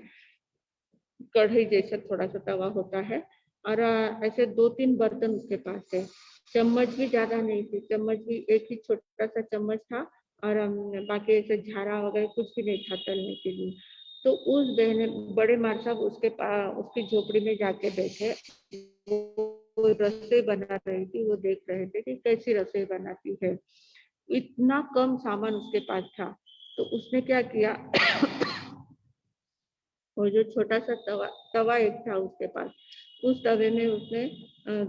कढ़ाई जैसा थोड़ा सा तवा होता है। और ऐसे 2-3 बर्तन उसके पास है। चम्मच भी ज्यादा नहीं थी, चम्मच भी एक ही छोटा सा चम्मच था। और बाकी ऐसे झारा वगैरह कुछ भी नहीं था तलने के लिए। तो उस बहने, बड़े मार साहब उसके उसकी झोपड़ी में जाके बैठे, वो रसोई बना रही थी, वो देख रहे थे कि कैसी रसोई बनाती है। इतना कम सामान उसके पास था। तो उसने क्या किया, वो जो छोटा सा तवा तवा एक था उसके पास, उस तवे में उसने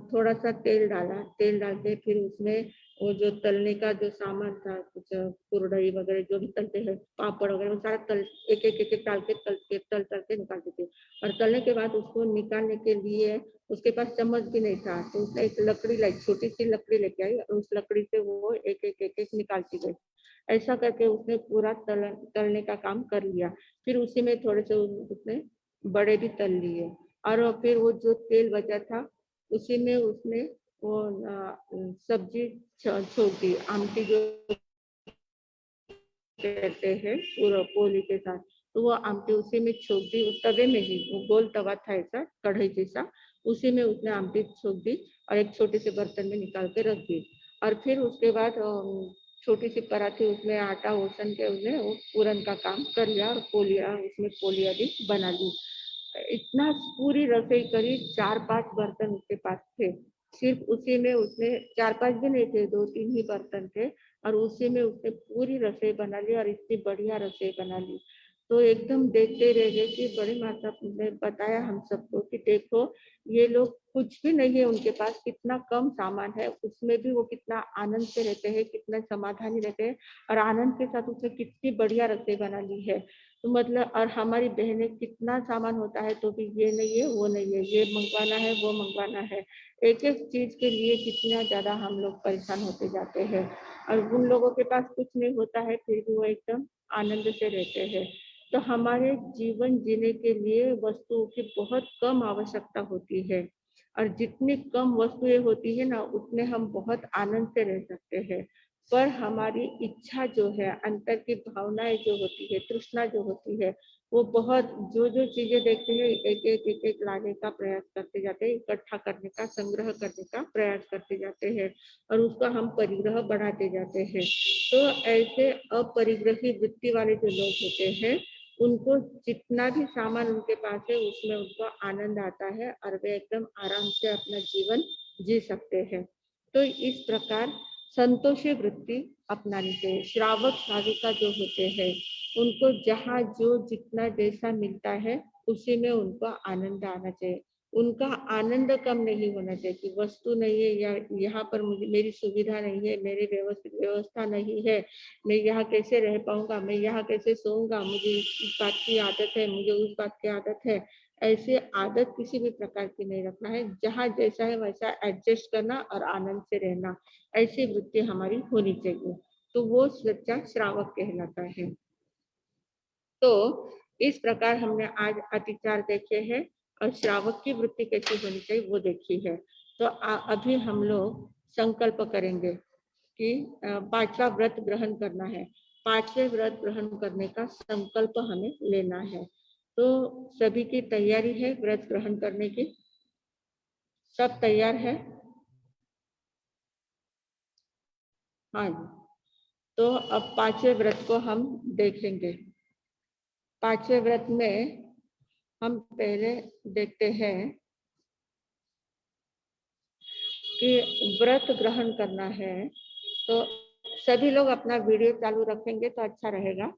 थोड़ा सा तेल डाला, तेल डाल के फिर उसमें वो जो तलने का जो सामान था, कुछ कुरडई वगैरह जो भी तलते हैं, पापड़ वगैरह, वो सारा तल एक एक डाल के तल तल के निकालते थे। और तलने के बाद उसको निकालने के लिए उसके पास चम्मच भी नहीं था, तो उसने एक लकड़ी लाई, छोटी सी लकड़ी लेके आई और उस लकड़ी से वो एक एक निकालती गई। ऐसा करके उसने पूरा तलने का काम कर लिया। फिर उसी में थोड़े से उसने बड़े भी तल लिए। और फिर वो जो तेल बचा था उसी में उसने वो सब्जी छोड़ दी, आमटी जो कहते हैं पूरा पोली के साथ। तो वो आमटी उसी में छोड़ दी, उस तवे में ही, वो गोल तवा था ऐसा कढ़ाई जैसा, उसी में उसने आमटी छोड़ दी और एक छोटे से बर्तन में निकाल के रख दी। और फिर उसके बाद छोटी सी पराठे, उसमें आटा ओसन के उसने वो पूरन का काम कर लिया और पोलिया, उसमें पोलिया भी बना ली। इतना पूरी रसोई करी, 4-5 बर्तन उसके पास थे। सिर्फ उसी में उसने, 4-5 भी नहीं थे, 2-3 ही बर्तन थे और उसी में उसने पूरी रसोई बना ली और इतनी बढ़िया रसोई बना ली। तो एकदम देखते रह गए कि बड़ी माता ने बताया हम सबको कि देखो, ये लोग कुछ भी नहीं है उनके पास, कितना कम सामान है, उसमें भी वो कितना आनंद से रहते हैं, कितना समाधानी रहते हैं और आनंद के साथ उसने कितनी बढ़िया रसोई बना ली है। तो मतलब, और हमारी बहनें कितना सामान होता है तो भी ये नहीं है, वो नहीं है, ये मंगवाना है, वो मंगवाना है, एक एक चीज के लिए कितना ज्यादा हम लोग परेशान होते जाते हैं। और उन लोगों के पास कुछ नहीं होता है फिर भी वो एकदम आनंद से रहते हैं। तो हमारे जीवन जीने के लिए वस्तुओं की बहुत कम आवश्यकता होती है और जितनी कम वस्तुएं होती है ना, उतने हम बहुत आनंद से रह सकते हैं। पर हमारी इच्छा जो है, अंतर की भावनाएं जो होती है, तृष्णा जो होती है, वो बहुत, जो जो चीजें देखते हैं एक एक लाने का प्रयास करते जाते हैं, इकट्ठा करने का, संग्रह करने का प्रयास करते जाते हैं और उसका हम परिग्रह बढ़ाते जाते हैं। तो ऐसे अपरिग्रही वृत्ति वाले जो लोग होते हैं, उनको जितना भी सामान उनके पास है उसमें उनको आनंद आता है और वे एकदम आराम से अपना जीवन जी सकते हैं। तो इस प्रकार संतोषी वृत्ति अपनानी चाहिए। श्रावक श्राविका जो होते हैं, उनको जहाँ जो जितना जैसा मिलता है उसी में उनको आनंद आना चाहिए। उनका आनंद कम नहीं होना चाहिए कि वस्तु नहीं है या यहाँ पर मुझे, मेरी सुविधा नहीं है, मेरी व्यवस्था नहीं है, मैं यहाँ कैसे रह पाऊंगा, मैं यहाँ कैसे सोऊंगा, मुझे इस बात की आदत है, मुझे उस बात की आदत है, ऐसे आदत किसी भी प्रकार की नहीं रखना है, जहाँ जैसा है वैसा एडजस्ट करना और आनंद से रहना, ऐसी वृत्ति हमारी होनी चाहिए। तो वो सच्चा श्रावक कहलाता है। तो इस प्रकार हमने आज अतिचार देखे हैं और श्रावक की वृत्ति कैसी होनी चाहिए वो देखी है। तो अभी हम लोग संकल्प करेंगे कि 5वां व्रत ग्रहण करना है। 5वें व्रत ग्रहण करने का संकल्प हमें लेना है। तो सभी की तैयारी है व्रत ग्रहण करने की? सब तैयार है? हाँ जी। तो अब 5वें व्रत को हम देखेंगे। 5वें व्रत में हम पहले देखते हैं कि व्रत ग्रहण करना है। तो सभी लोग अपना वीडियो चालू रखेंगे तो अच्छा रहेगा।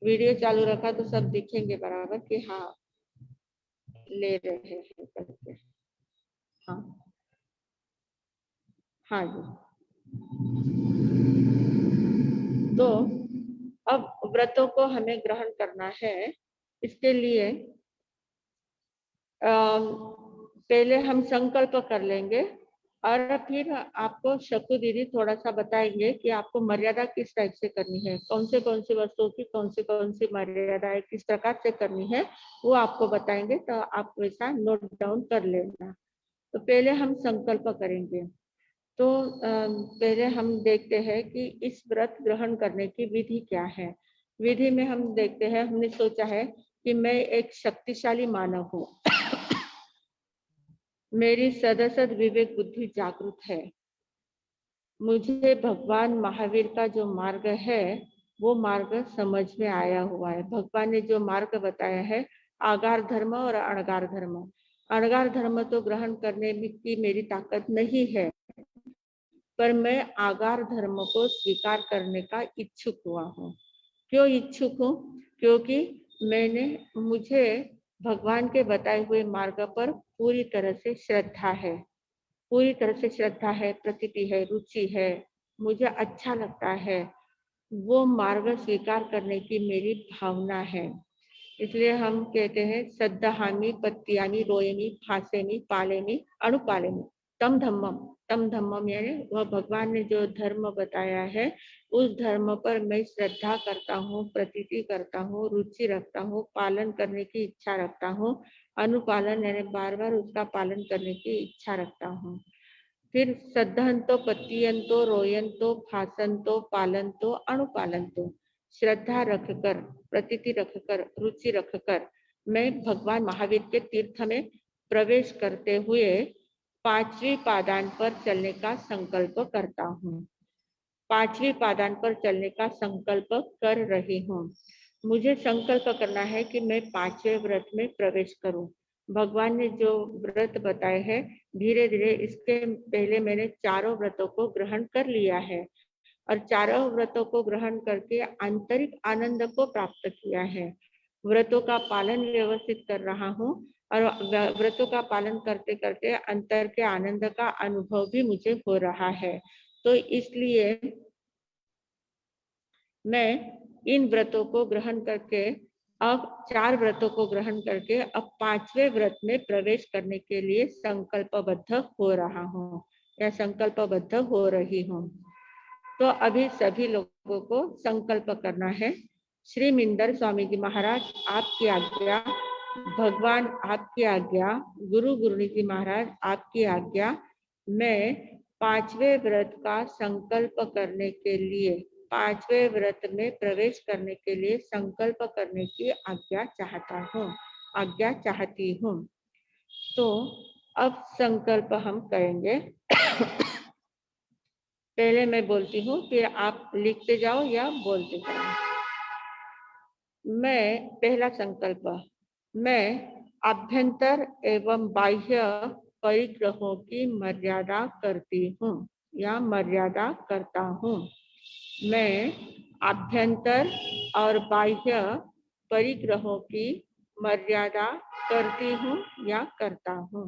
वीडियो चालू रखा तो सब दिखेंगे बराबर कि हाँ ले रहे हैं करके। हाँ हाँ जी। तो अब व्रतों को हमें ग्रहण करना है। इसके लिए पहले हम संकल्प कर लेंगे और फिर आपको शकु दीदी थोड़ा सा बताएंगे कि आपको मर्यादा किस टाइप से करनी है, कौन सी वस्तुओं की कौन सी मर्यादा किस प्रकार से करनी है वो आपको बताएंगे। तो आप वैसा नोट डाउन कर लेना। तो पहले हम संकल्प करेंगे। तो पहले हम देखते हैं कि इस व्रत ग्रहण करने की विधि क्या है। विधि में हम देखते हैं, हमने सोचा है कि मैं एक शक्तिशाली मानव हूँ। मेरी सदसद विवेक बुद्धि जागृत है। मुझे भगवान महावीर का जो मार्ग है वो मार्ग समझ में आया हुआ है। भगवान ने जो मार्ग बताया है, आगार धर्म और अणगार धर्म। अणगार धर्म तो ग्रहण करने की मेरी ताकत नहीं है, पर मैं आगार धर्म को स्वीकार करने का इच्छुक हुआ हूँ। क्यों इच्छुक हूँ? क्योंकि मुझे भगवान के बताए हुए मार्ग पर पूरी तरह से श्रद्धा है। पूरी तरह से श्रद्धा है, प्रतीति है, रुचि है, मुझे अच्छा लगता है। वो मार्ग स्वीकार करने की मेरी भावना है। इसलिए हम कहते हैं सद्दहामि पत्यामि रोयमी फासेमी पालेमी अणुपालेमी तम धम्मम यानी वह भगवान ने जो धर्म बताया है उस धर्म पर मैं श्रद्धा करता हूँ, प्रतीति करता हूँ, रुचि रखता हूँ, पालन करने की इच्छा रखता हूँ। अनुपालन यानी बार बार उसका पालन करने की इच्छा रखता हूँ। फिर सद्धंतो पतियंतो रोयंतो फासंतो पालंतो अणुपालंतो। श्रद्धा रखकर, प्रतीति रखकर, रुचि रखकर मैं भगवान महावीर के तीर्थ में प्रवेश करते हुए 5वीं पादान पर चलने का संकल्प करता हूँ। 5वीं पादान पर चलने का संकल्प कर रही हूँ। मुझे संकल्प करना है कि मैं 5वें व्रत में प्रवेश करूं। भगवान ने जो व्रत बताए हैं, धीरे धीरे इसके पहले मैंने 4 व्रतों को ग्रहण कर लिया है और 4 व्रतों को ग्रहण करके आंतरिक आनंद को प्राप्त किया है। व्रतों का पालन व्यवस्थित कर रहा हूँ और व्रतों का पालन करते करते अंतर के आनंद का अनुभव भी मुझे हो रहा है। तो इसलिए मैं इन व्रतों को ग्रहण करके अब 4 व्रतों को ग्रहण करके अब 5वें व्रत में प्रवेश करने के लिए संकल्पबद्ध हो रहा हूँ या संकल्पबद्ध हो रही हूँ। तो अभी सभी लोगों को संकल्प करना है। श्री मिंदर स्वामी जी महाराज आपकी आज्ञा, भगवान आपकी आज्ञा, गुरु गुरुनी जी महाराज आपकी आज्ञा, मैं 5वें व्रत का संकल्प करने के लिए 5वें व्रत में प्रवेश करने के लिए संकल्प करने की आज्ञा चाहता हूँ, आज्ञा चाहती हूँ। तो अब संकल्प हम करेंगे। पहले मैं बोलती हूँ फिर आप लिखते जाओ या बोलते जाओ। मैं पहला संकल्प, मैं आभ्यंतर एवं बाह्य परिग्रहों की मर्यादा करती हूँ या मर्यादा करता हूँ। मैं आभ्यंतर और बाह्य परिग्रहों की मर्यादा करती हूँ या करता हूँ।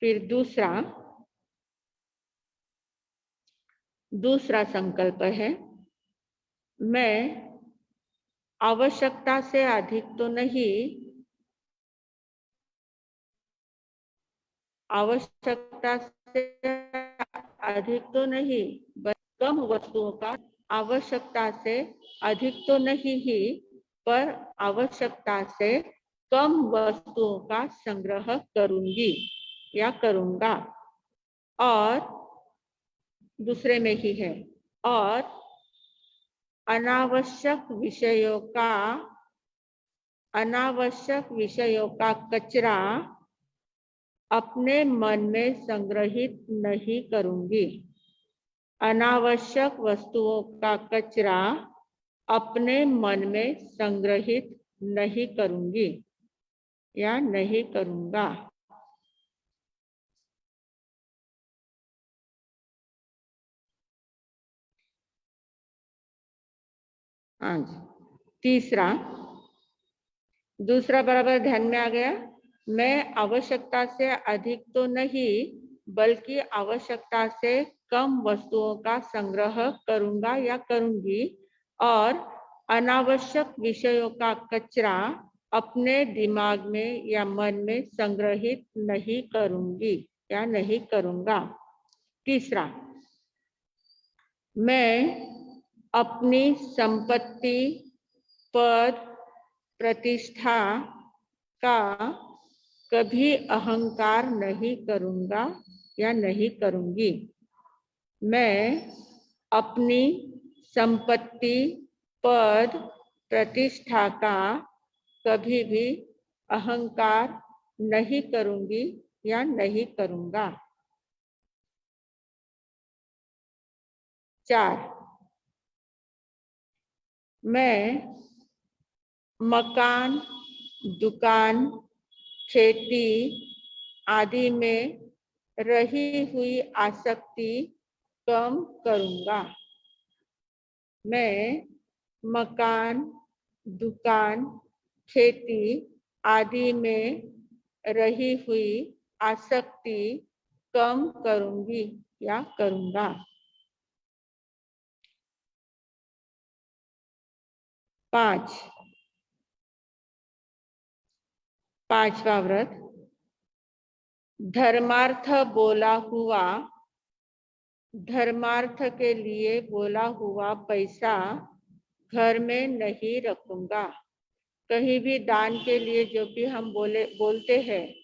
फिर दूसरा संकल्प है, मैं आवश्यकता से अधिक तो नहीं, आवश्यकता से अधिक तो नहीं, बल्कि कम वस्तुओं का, आवश्यकता से अधिक तो नहीं ही, पर आवश्यकता से कम वस्तुओं का संग्रह करूंगी या करूंगा। और दूसरे में ही है, और अनावश्यक विषयों का कचरा अपने मन में संग्रहित नहीं करूंगी। अनावश्यक वस्तुओं का कचरा अपने मन में संग्रहित नहीं करूंगी या नहीं करूंगा। हाँ जी। दूसरा बराबर ध्यान में आ गया। मैं आवश्यकता से अधिक तो नहीं, बल्कि आवश्यकता से कम वस्तुओं का संग्रह करूंगा या करूंगी, और अनावश्यक विषयों का कचरा अपने दिमाग में या मन में संग्रहित नहीं करूंगी या नहीं करूंगा। तीसरा, मैं अपनी संपत्ति, पद, प्रतिष्ठा का कभी अहंकार नहीं करूंगा या नहीं करूंगी। मैं अपनी संपत्ति, पद, प्रतिष्ठा का कभी भी अहंकार नहीं करूंगी या नहीं करूंगा। 4, मैं मकान, दुकान, खेती आदि में रही हुई आसक्ति कम करूंगा। मैं मकान, दुकान, खेती आदि में रही हुई आसक्ति कम करूंगी या करूंगा। 5वां व्रत, धर्मार्थ के लिए बोला हुआ पैसा घर में नहीं रखूंगा। कहीं भी दान के लिए जो भी हम बोलते हैं,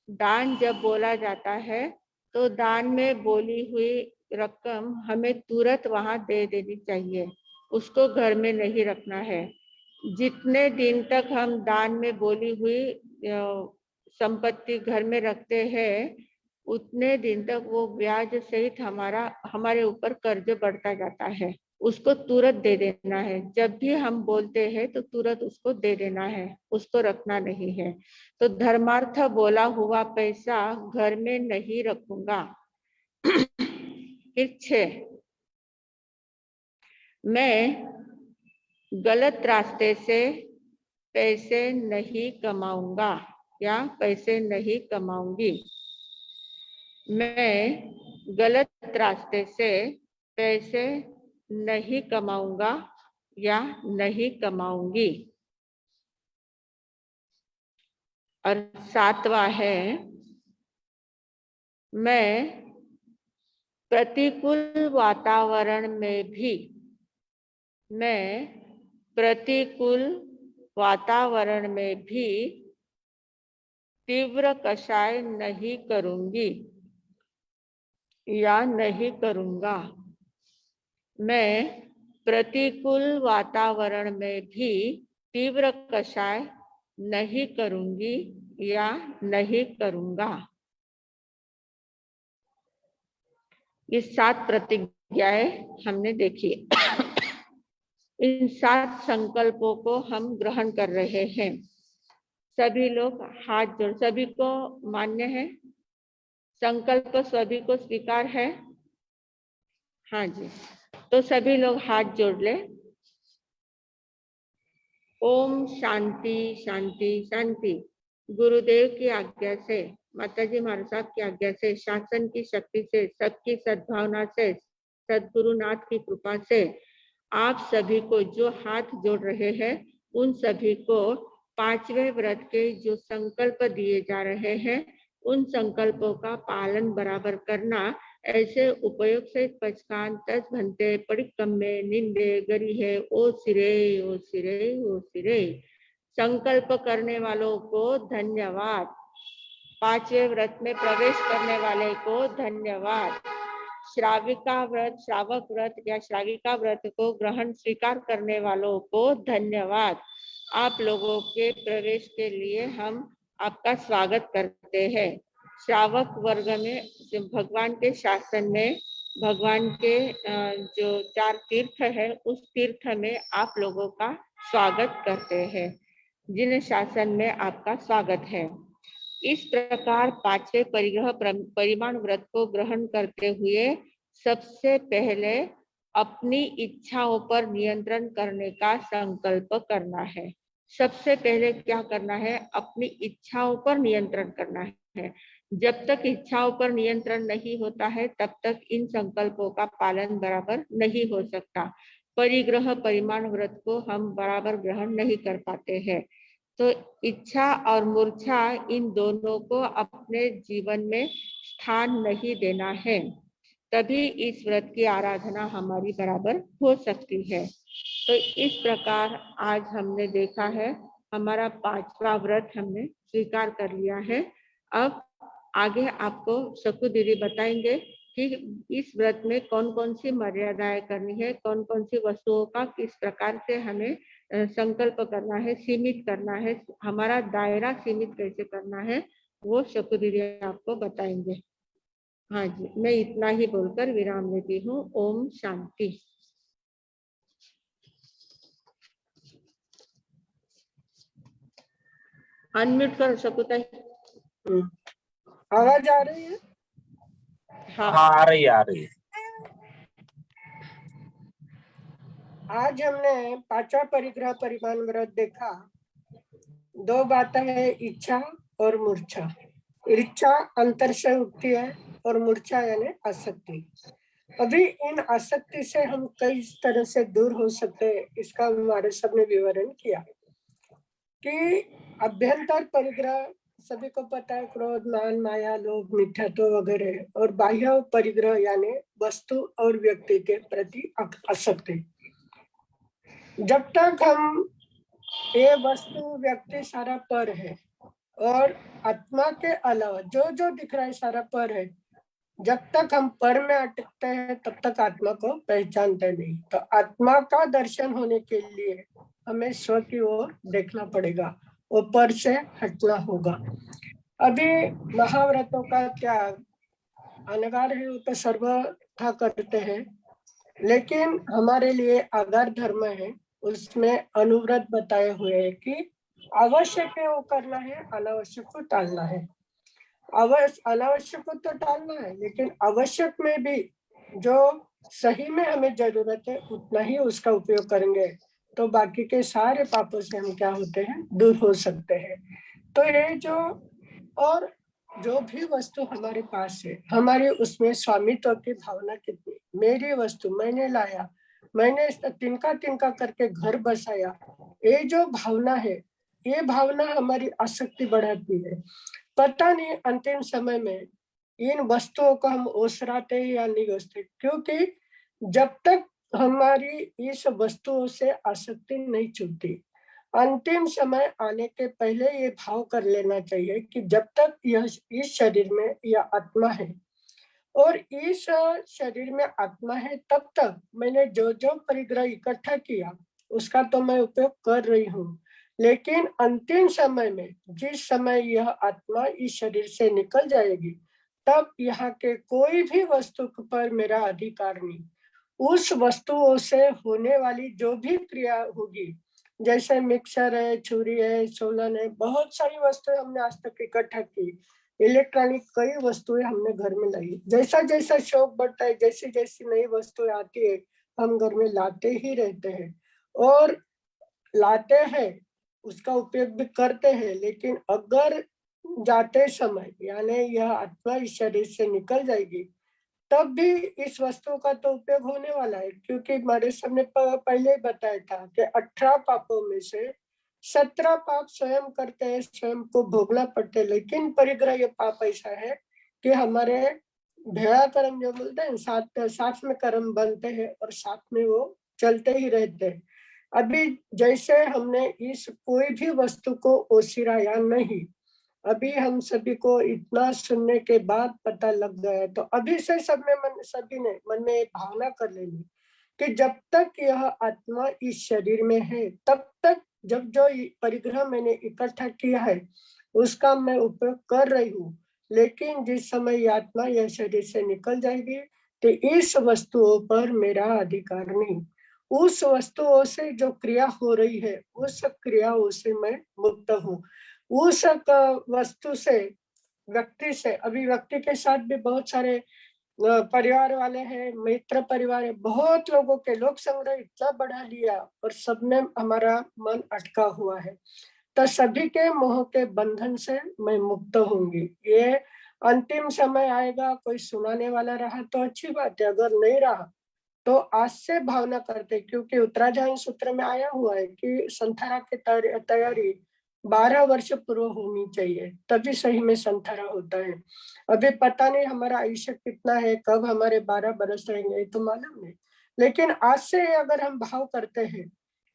दान जब बोला जाता है तो दान में बोली हुई रकम हमें तुरंत वहां दे देनी चाहिए, उसको घर में नहीं रखना है। जितने दिन तक हम दान में बोली हुई संपत्ति घर में रखते हैं, उतने दिन तक वो ब्याज सहित हमारे ऊपर कर्ज बढ़ता जाता है। उसको तुरंत दे देना है। जब भी हम बोलते हैं तो तुरंत उसको दे देना है, उसको रखना नहीं है। तो धर्मार्थ बोला हुआ पैसा घर में नहीं रखूंगा। फिर 6, मैं गलत रास्ते से पैसे नहीं कमाऊंगा या पैसे नहीं कमाऊंगी। मैं गलत रास्ते से पैसे नहीं कमाऊंगा या नहीं कमाऊंगी। और 7वां है, मैं प्रतिकूल वातावरण में भी तीव्र कषाय नहीं करूंगी या नहीं करूंगा। मैं प्रतिकूल वातावरण में भी तीव्र कषाय नहीं करूंगी या नहीं करूंगा। ये 7 प्रतिज्ञाएं हमने देखी। इन 7 संकल्पों को हम ग्रहण कर रहे हैं। सभी लोग हाथ जोड़, सभी को मान्य है? संकल्प सभी को स्वीकार है? हाँ जी, तो सभी लोग हाथ जोड़ ले। ओम शांति शांति शांति। गुरुदेव की आज्ञा से, माताजी महाराज साहब की आज्ञा से, शासन की शक्ति से, सबकी सद्भावना से, सद्गुरुनाथ की कृपा से आप सभी को जो हाथ जोड़ रहे हैं उन सभी को 5वें व्रत के जो संकल्प दिए जा रहे हैं उन संकल्पों का पालन बराबर करना। ऐसे उपयोग से पचकान तज भंते परिक्रमे निंदे गरिहे ओ सिरे ओ सिरे ओ सिरे। संकल्प करने वालों को धन्यवाद। 5वें व्रत में प्रवेश करने वाले को धन्यवाद। श्राविका व्रत, श्रावक व्रत या श्राविका व्रत को ग्रहण स्वीकार करने वालों को धन्यवाद। आप लोगों के प्रवेश के लिए हम आपका स्वागत करते हैं। श्रावक वर्ग में भगवान के शासन में भगवान के जो 4 तीर्थ है उस तीर्थ में आप लोगों का स्वागत करते हैं, जिन शासन में आपका स्वागत है। इस प्रकार 5वें परिग्रह परिमाण व्रत को ग्रहण करते हुए सबसे पहले अपनी इच्छाओं पर नियंत्रण करने का संकल्प करना है। सबसे पहले क्या करना है? अपनी इच्छाओं पर नियंत्रण करना है। जब तक इच्छाओं पर नियंत्रण नहीं होता है तब तक इन संकल्पों का पालन बराबर नहीं हो सकता। परिग्रह परिमाण व्रत को हम बराबर ग्रहण नहीं कर पाते हैं। तो इच्छा और मूर्छा इन दोनों को अपने जीवन में स्थान नहीं देना है, तभी इस व्रत की आराधना हमारी बराबर हो सकती है। तो इस प्रकार आज हमने देखा है, हमारा 5वां व्रत हमने स्वीकार कर लिया है। अब आगे आपको शकु दीदी बताएंगे कि इस व्रत में कौन कौन सी मर्यादाएं करनी है, कौन कौन सी वस्तुओं का किस प्रकार से हमें संकल्प करना है, सीमित करना है, हमारा दायरा सीमित कैसे करना है, वो शकु दीदी आपको बताएंगे। हाँ जी, मैं इतना ही बोलकर विराम लेती हूँ। ओम शांति। अनम्यूट करो शकुता। आवाज आ रही है? हाँ, आ रही है, आ रही है। आज हमने 5वां परिग्रह परिमाण व्रत देखा। 2 बातें है, इच्छा और मूर्छा। इच्छा अंतर से उठती है और मूर्छा यानी आसक्ति। अभी इन आसक्ति से हम कई तरह से दूर हो सकते हैं, इसका हमारे सबने विवरण किया कि अभ्यंतर परिग्रह सभी को पता है, क्रोध, मान, माया, लोभ, मिथ्यात्व वगैरह, और बाह्य परिग्रह यानी वस्तु और व्यक्ति के प्रति आसक्ति। जब तक हम ये वस्तु व्यक्ति सारा पर है और आत्मा के अलावा जो जो दिख रहा है सारा पर है, जब तक हम पर में अटकते हैं तब तक आत्मा को पहचानते नहीं। तो आत्मा का दर्शन होने के लिए हमें स्व की ओर देखना पड़ेगा, ऊपर से हटना होगा। अभी महाव्रतों का त्याग अनिवार्य है, वो तो सर्वथा करते हैं, लेकिन हमारे लिए आधार धर्म है, उसमें अनुव्रत बताए हुए है कि आवश्यक है वो करना है, अनावश्यक को टालना है। अनावश्यक को तो टालना है, लेकिन आवश्यक में भी जो सही में हमें जरूरत है उतना ही उसका उपयोग करेंगे तो बाकी के सारे पापों से हम क्या होते हैं, दूर हो सकते हैं। तो ये जो भी वस्तु हमारे पास है, हमारे उसमें स्वामित्व की भावना कितनी, मेरी वस्तु, मैंने लाया, मैंने तिनका तिनका करके घर बसाया, ये जो भावना है, ये भावना हमारी आसक्ति बढ़ाती है। पता नहीं अंतिम समय में इन वस्तुओं को हम ओसराते या नहीं ओसते, क्योंकि जब तक हमारी इस वस्तुओं से आसक्ति नहीं छूटती, अंतिम समय आने के पहले ये भाव कर लेना चाहिए कि जब तक यह इस शरीर में यह आत्मा है और इस शरीर में आत्मा है, तब तक मैंने जो जो परिग्रह इकट्ठा किया उसका तो मैं उपयोग कर रही हूँ, लेकिन अंतिम समय में जिस समय यह आत्मा इस शरीर से निकल जाएगी, तब यहाँ के कोई भी वस्तु पर मेरा अधिकार नहीं। उस वस्तुओं से होने वाली जो भी क्रिया होगी, जैसे मिक्सर है, छुरी है, सोलन है, बहुत सारी वस्तुएं हमने आज तक इकट्ठा की, इलेक्ट्रॉनिक कई वस्तुएं हमने घर में लाई। जैसा जैसा शौक बढ़ता है, जैसी जैसी नई वस्तुएं आती है, हम घर में लाते ही रहते हैं और लाते हैं, उसका उपयोग भी करते हैं, लेकिन अगर जाते समय यानी यह आत्मा इस शरीर से निकल जाएगी, तब भी इस वस्तु का तो उपयोग होने वाला है, क्योंकि हमारे सामने पहले ही बताया था कि 18 पापों में से 17 पाप स्वयं करते हैं, स्वयं को भोगना पड़ते हैं। लेकिन परिग्रह ये पाप ऐसा है कि हमारे भेड़ा कर्म जो बोलते हैं, साथ साथ में कर्म बनते हैं और साथ में वो चलते ही रहते हैं। अभी जैसे हमने इस कोई भी वस्तु को ओसिराया नहीं, अभी हम सभी को इतना सुनने के बाद पता लग गया है, तो अभी से सभी ने मन में एक भावना कर लेनी कि जब तक यह आत्मा इस शरीर में है, तब तक जब जो परिग्रह मैंने इकट्ठा किया है उसका मैं उपयोग कर रही हूँ। लेकिन जिस समय ये आत्मा यह शरीर से निकल जाएगी तो इस वस्तुओं पर मेरा अधिकार नहीं। उस वस्तुओं से जो क्रिया हो रही है उस क्रियाओं से मैं मुक्त हूँ। उस वस्तु से, व्यक्ति से, अभी व्यक्ति के साथ भी बहुत सारे परिवार वाले हैं, मित्र परिवार है, बहुत लोगों के लोक संग्रह इतना बढ़ा लिया और सब में हमारा मन अटका हुआ है। तो सभी के मोह के बंधन से मैं मुक्त होंगी। ये अंतिम समय आएगा, कोई सुनाने वाला रहा तो अच्छी बात है, अगर नहीं रहा तो आज से भावना करते, क्योंकि उत्तराधायन सूत्र में आया हुआ है कि संथारा की तैयारी 12 वर्ष पूर्व होनी चाहिए, तभी सही में संथारा होता है। अभी पता नहीं हमारा आयुष्य कितना है, कब हमारे 12 बरस रहेंगे तो मालूम नहीं। लेकिन आज से अगर हम भाव करते हैं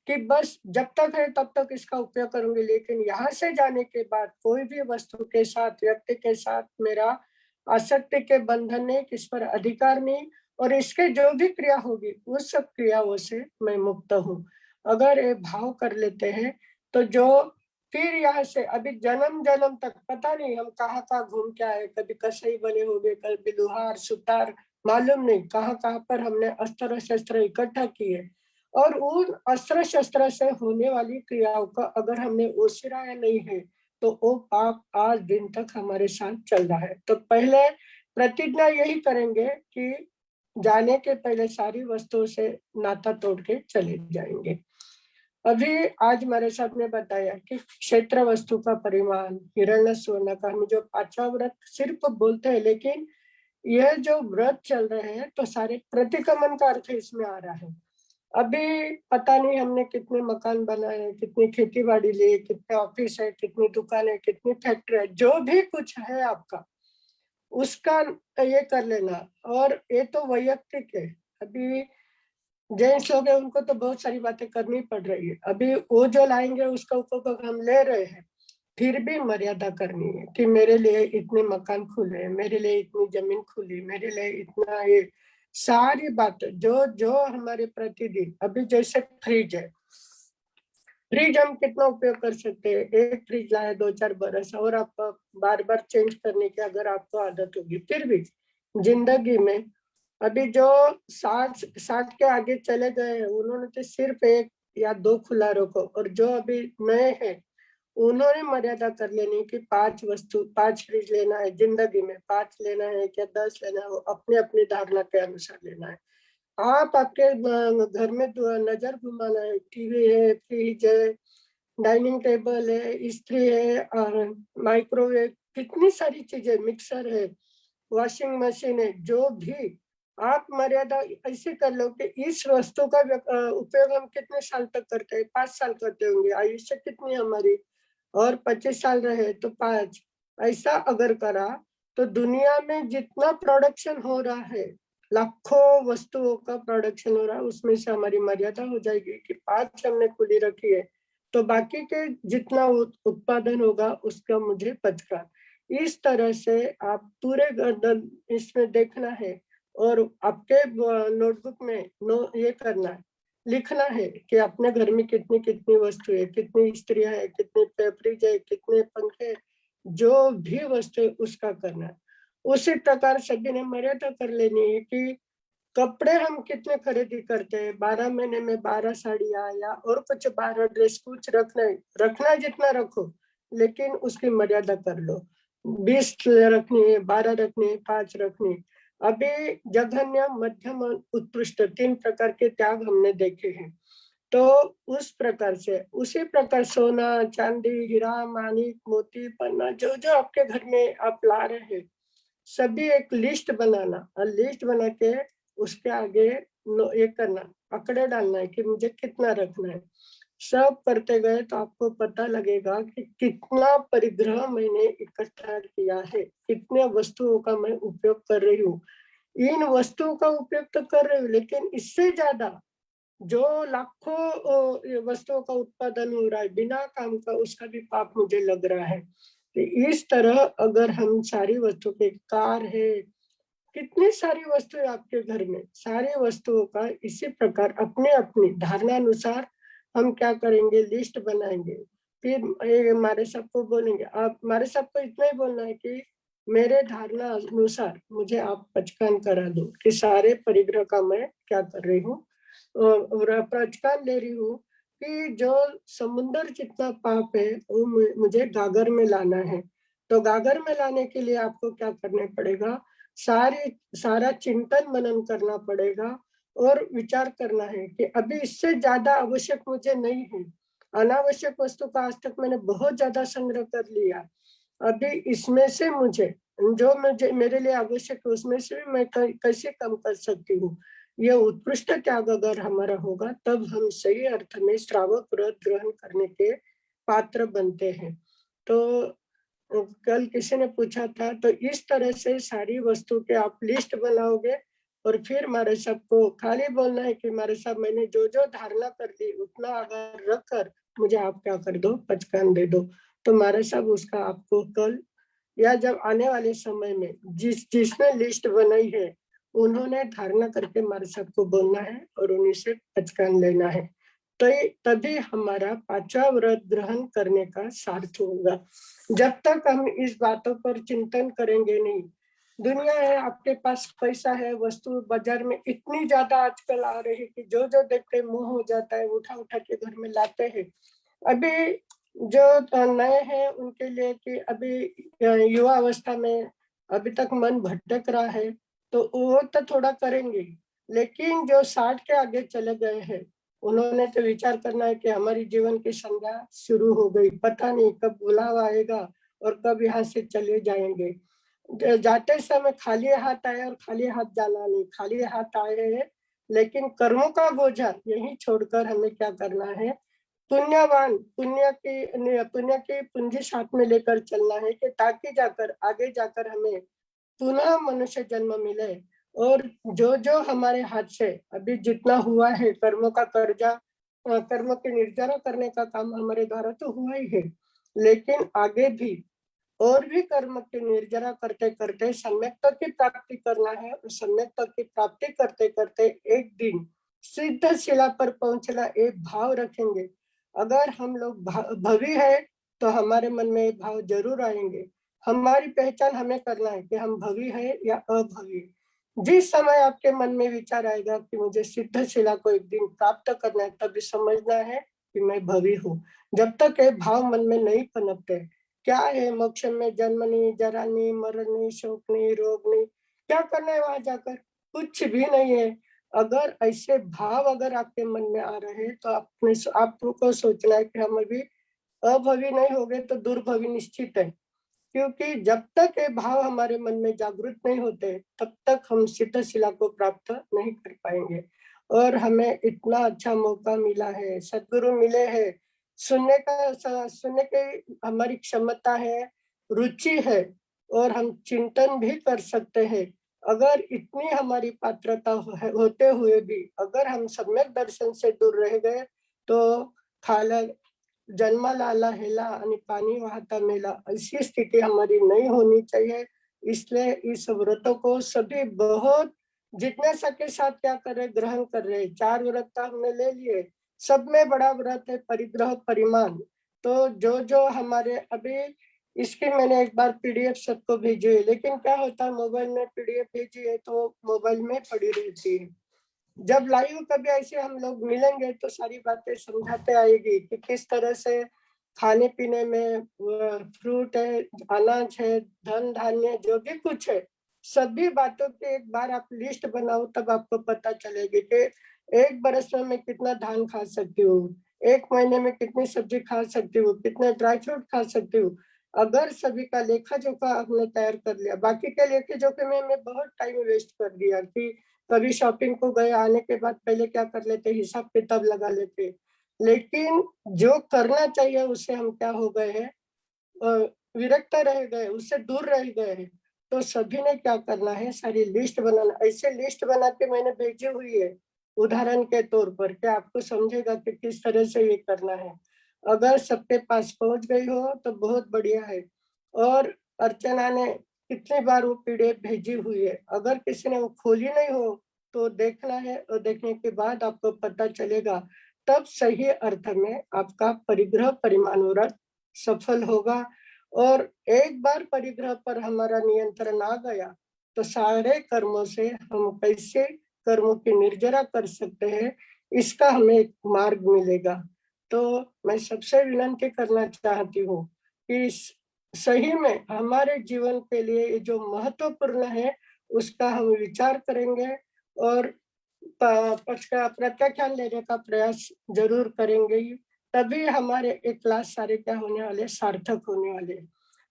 कि बस जब तक है तब तक इसका उपयोग करूंगी, लेकिन यहाँ से जाने के बाद कोई भी वस्तु के साथ, व्यक्ति के साथ मेरा आसक्ति के बंधन नहीं, किस पर अधिकार नहीं, और इसके जो भी क्रिया होगी उस सब क्रियाओं से मैं मुक्त हूँ। अगर ये भाव कर लेते हैं तो जो फिर यहाँ से अभी जन्म जन्म तक पता नहीं हम कहाँ कहाँ घूम के आए, कभी कसाई बने होंगे, कभी लुहार सुतार, मालूम नहीं कहाँ कहाँ पर हमने अस्त्र शस्त्र इकट्ठा किए, और उन अस्त्र शस्त्र से होने वाली क्रियाओं का अगर हमने ओसिराया नहीं है तो वो पाप आज दिन तक हमारे साथ चल रहा है। तो पहले प्रतिज्ञा यही करेंगे कि जाने के पहले सारी वस्तुओं से नाता तोड़ के चले जाएंगे। अभी आज हमारे साथ में बताया कि क्षेत्र वस्तु का परिमाण, हिरण्य स्वर्ण का, हम जो 5वां व्रत सिर्फ बोलते हैं, लेकिन यह जो व्रत चल रहे हैं तो सारे प्रतिक्रमण का अर्थ इसमें आ रहा है। अभी पता नहीं हमने कितने मकान बनाए, कितनी खेती बाड़ी ली, कितने ऑफिस है, कितनी दुकान है, कितनी फैक्ट्री है, जो भी कुछ है आपका उसका ये कर लेना। और ये तो वैयक्तिक है, अभी जेंट्स लोग हैं उनको तो बहुत सारी बातें करनी पड़ रही है। अभी वो जो लाएंगे उसका उपभोग हम ले रहे हैं, फिर भी मर्यादा करनी है कि मेरे लिए इतने मकान खुले, मेरे लिए इतनी जमीन खुली, मेरे लिए इतना, ये सारी बातें जो जो हमारे प्रतिदिन, अभी जैसे फ्रिज है, फ्रिज हम कितना उपयोग कर सकते हैं, एक फ्रिज लाए 2-4 बरस और आप बार बार चेंज करने की अगर आपको आदत होगी, फिर भी जिंदगी में अभी जो 60 के आगे चले गए हैं उन्होंने तो सिर्फ 1 या 2 खुला रखो, और जो अभी नए हैं उन्होंने मर्यादा कर लेनी कि 5 फ्रिज लेना है जिंदगी में, 5 लेना है क्या 10 लेना है, वो अपने अपनी धारणा के अनुसार लेना है। आप आपके घर में नजर घुमाना है, टीवी है, फ्रिज है, डाइनिंग टेबल है, स्त्री है, और माइक्रोवेव, कितनी सारी चीजें, मिक्सर है, वॉशिंग मशीन है, जो भी आप मर्यादा ऐसे कर लो कि इस वस्तु का उपयोग हम कितने साल तक करते हैं, 5 साल करते होंगे, आयुष्य कितनी हमारी, और 25 साल रहे तो 5, ऐसा अगर करा तो दुनिया में जितना प्रोडक्शन हो रहा है, लाखों वस्तुओं का प्रोडक्शन हो रहा है, उसमें से हमारी मर्यादा हो जाएगी कि 5 हमने खुली रखी है, तो बाकी के जितना उत्पादन होगा उसका मुझे बचकर। इस तरह से आप पूरे गर्दन इसमें देखना है, और आपके नोटबुक में ये करना है, लिखना है कि अपने घर में कितनी कितनी वस्तु है, कितनी स्त्रियां है, कितने फ्रिज है, कितने पंखे, जो भी वस्तु है उसका करना है। उसी प्रकार सभी ने मर्यादा कर लेनी है कि कपड़े हम कितने खरीदी करते हैं, 12 महीने में 12 साड़ियाँ या और कुछ 12 ड्रेस, कुछ रखना जितना रखो, लेकिन उसकी मर्यादा कर लो। 20 रखनी है, 12 रखनी है, 5 रखनी है। अभी जघन्य, मध्यम और उत्कृष्ट 3 प्रकार के त्याग हमने देखे हैं। तो उस प्रकार से, उसी प्रकार सोना, चांदी, हीरा, माणिक, मोती, पन्ना, जो जो आपके घर में आप ला रहे हैं, सभी एक लिस्ट बनाना और लिस्ट बना के उसके आगे ये करना, आंकड़े डालना है कि मुझे कितना रखना है। सब करते गए तो आपको पता लगेगा कि कितना परिग्रह मैंने इकट्ठा किया है, कितने वस्तुओं का मैं उपयोग कर रही हूँ। इन वस्तुओं का उपयोग तो कर रही हूँ, लेकिन इससे ज्यादा जो लाखों वस्तुओं का उत्पादन हो रहा है बिना काम का, उसका भी पाप मुझे लग रहा है। तो इस तरह अगर हम सारी वस्तुओं के, कार है, कितनी सारी वस्तुएं आपके घर में, सारी वस्तुओं का इसी प्रकार अपने अपनी धारणा अनुसार हम क्या करेंगे, लिस्ट बनाएंगे। फिर हमारे सबको बोलेंगे, आप हमारे सबको इतना ही बोलना है कि मेरे धारणा अनुसार मुझे आप पचकान करा दो कि सारे परिग्रह का मैं क्या कर रही हूँ और पचकान ले रही हूँ कि जो समुन्दर जितना पाप है वो मुझे गागर में लाना है। तो गागर में लाने के लिए आपको क्या करना पड़ेगा, सारा चिंतन मनन करना पड़ेगा और विचार करना है कि अभी इससे ज्यादा आवश्यक मुझे नहीं है। अनावश्यक वस्तु का आज तक मैंने बहुत ज्यादा संग्रह कर लिया, अभी इसमें से मुझे जो मुझे मेरे लिए आवश्यक है उसमें से मैं कैसे कम कर सकती हूँ। यह उत्कृष्ट त्याग अगर हमारा होगा तब हम सही अर्थ में श्रावक व्रत ग्रहण करने के पात्र बनते हैं। तो कल किसी ने पूछा था, तो इस तरह से सारी वस्तु के आप लिस्ट बनाओगे और फिर हमारे सबको खाली बोलना है कि हमारे साहब मैंने जो जो धारणा कर ली उतना अगर रख कर मुझे आप क्या कर दो, पचकान दे दो। तो हमारे साहब उसका आपको कल या जब आने वाले समय में जिसने लिस्ट बनाई है उन्होंने धारणा करके हमारे सबको बोलना है और उन्हीं से पचकान लेना है। तो तभी हमारा पांचवा व्रत ग्रहण करने का सार्थ होगा। जब तक हम इस बातों पर चिंतन करेंगे नहीं, दुनिया है, आपके पास पैसा है, वस्तु बाजार में इतनी ज्यादा आजकल आ रही है कि जो जो देखते मोह हो जाता है, उठा उठा के घर में लाते हैं। अभी जो नए हैं उनके लिए कि अभी युवा अवस्था में अभी तक मन भटक रहा है तो वो तो थोड़ा करेंगे, लेकिन जो 60 के आगे चले गए हैं उन्होंने तो विचार करना है कि हमारी जीवन की संध्या शुरू हो गई, पता नहीं कब बुलावा आएगा और कब यहाँ से चले जाएंगे। जाते समय खाली हाथ आए और खाली हाथ जाना नहीं, खाली हाथ आए हैं लेकिन कर्मों का बोझा यही छोड़कर हमें क्या करना है, पुण्यवान पुण्य की पूंजी साथ में लेकर चलना है कि ताकि जाकर आगे जाकर हमें पुनः मनुष्य जन्म मिले। और जो जो हमारे हाथ से अभी जितना हुआ है कर्मों का कर्जा, कर्म के निर्जरा करने का काम हमारे द्वारा तो हुआ ही है, लेकिन आगे भी और भी कर्म के निर्जरा करते करते सम्यक की प्राप्ति करना है। और सम्यक की प्राप्ति करते करते एक दिन सिद्ध शिला पर पहुंचना एक भाव रखेंगे। अगर हम लोग भवी है तो हमारे मन में एक भाव जरूर आएंगे। हमारी पहचान हमें करना है कि हम भवी है या अभवी। जिस समय आपके मन में विचार आएगा कि मुझे सिद्ध शिला को एक दिन प्राप्त करना है, तभी समझना है कि मैं भवी हूँ। जब तक ये भाव मन में नहीं पनपते, क्या है मोक्ष में, जन्म नहीं, जरा नहीं, मरण नहीं, शोक नहीं, रोग नहीं, क्या करना है वहां जाकर, कुछ भी नहीं है। अगर ऐसे भाव अगर आपके मन में आ रहे हैं तो आपको सोचना है कि हम अभी अभवी नहीं हो गए तो दुर्भवी निश्चित है, क्योंकि जब तक ये भाव हमारे मन में जागृत नहीं होते तब तक हम सिद्ध शिला को प्राप्त नहीं कर पाएंगे। और हमें इतना अच्छा मौका मिला है, सद्गुरु मिले हैं, सुनने की हमारी क्षमता है, रुचि है और हम चिंतन भी कर सकते हैं। अगर इतनी हमारी पात्रता होते हुए भी अगर हम सम्यक दर्शन से दूर रह गए तो खाला जन्माला हेला आणि पानी वाहता मेला, ऐसी स्थिति हमारी नहीं होनी चाहिए। इसलिए इस व्रतों को सभी बहुत जिज्ञासा के साथ क्या कर रहे, ग्रहण कर रहे। 4 व्रत हमने ले लिए, सब में बड़ा व्रत है परिग्रह परिमान। तो जो जो हमारे अभी इसकी मैंने एक बार पीडीएफ सबको भेजी है, लेकिन क्या होता है मोबाइल में पीडीएफ भेजी है तो मोबाइल में पड़ी रहती है। जब लाइव कभी ऐसे हम लोग मिलेंगे तो सारी बातें समझाते आएगी कि किस तरह से खाने पीने में फ्रूट है, अनाज है, धन धान्य जो भी कुछ है, सभी बातों की एक बार आप लिस्ट बनाओ तब आपको पता चलेगी कि एक बरस में मैं कितना धान खा सकती हूँ, एक महीने में कितनी सब्जी खा सकती हूँ, कितने ड्राई फ्रूट खा सकती हूँ। अगर सभी का लेखा जोखा हमने तैयार कर लिया, बाकी के लेखे जोखे में मैं बहुत टाइम वेस्ट कर दिया कि कभी शॉपिंग को गए, आने के बाद पहले क्या कर लेते, हिसाब किताब लगा लेते, लेकिन जो करना चाहिए उससे हम क्या हो गए हैं, विरक्त रह गए, उससे दूर रह गए हैं। तो सभी ने क्या करना है, सारी लिस्ट बनाना, ऐसे लिस्ट बना के मैंने भेजी हुई है उदाहरण के तौर पर, कि आपको समझेगा कि किस तरह से ये करना है। अगर सबके पास पहुंच गई हो तो बहुत बढ़िया है। और अर्चना ने कितनी बार वो पीडीएफ भेजी हुई है, अगर किसी ने वो खोली नहीं हो तो देखना है, और देखने के बाद आपको पता चलेगा, तब सही अर्थ में आपका परिग्रह परिमाण व्रत सफल होगा। और एक बार परिग्रह पर हमारा नियंत्रण आ गया तो सारे कर्मों से हम कैसे कर्मों की निर्जरा कर सकते हैं, इसका हमें एक मार्ग मिलेगा। तो मैं सबसे विनती करना चाहती हूँ कि सही में हमारे जीवन के लिए जो महत्वपूर्ण है उसका हम विचार करेंगे और प्रत्याख्यान लेने का प्रयास जरूर करेंगे, तभी हमारे एक क्लास सारे क्या होने वाले, सार्थक होने वाले।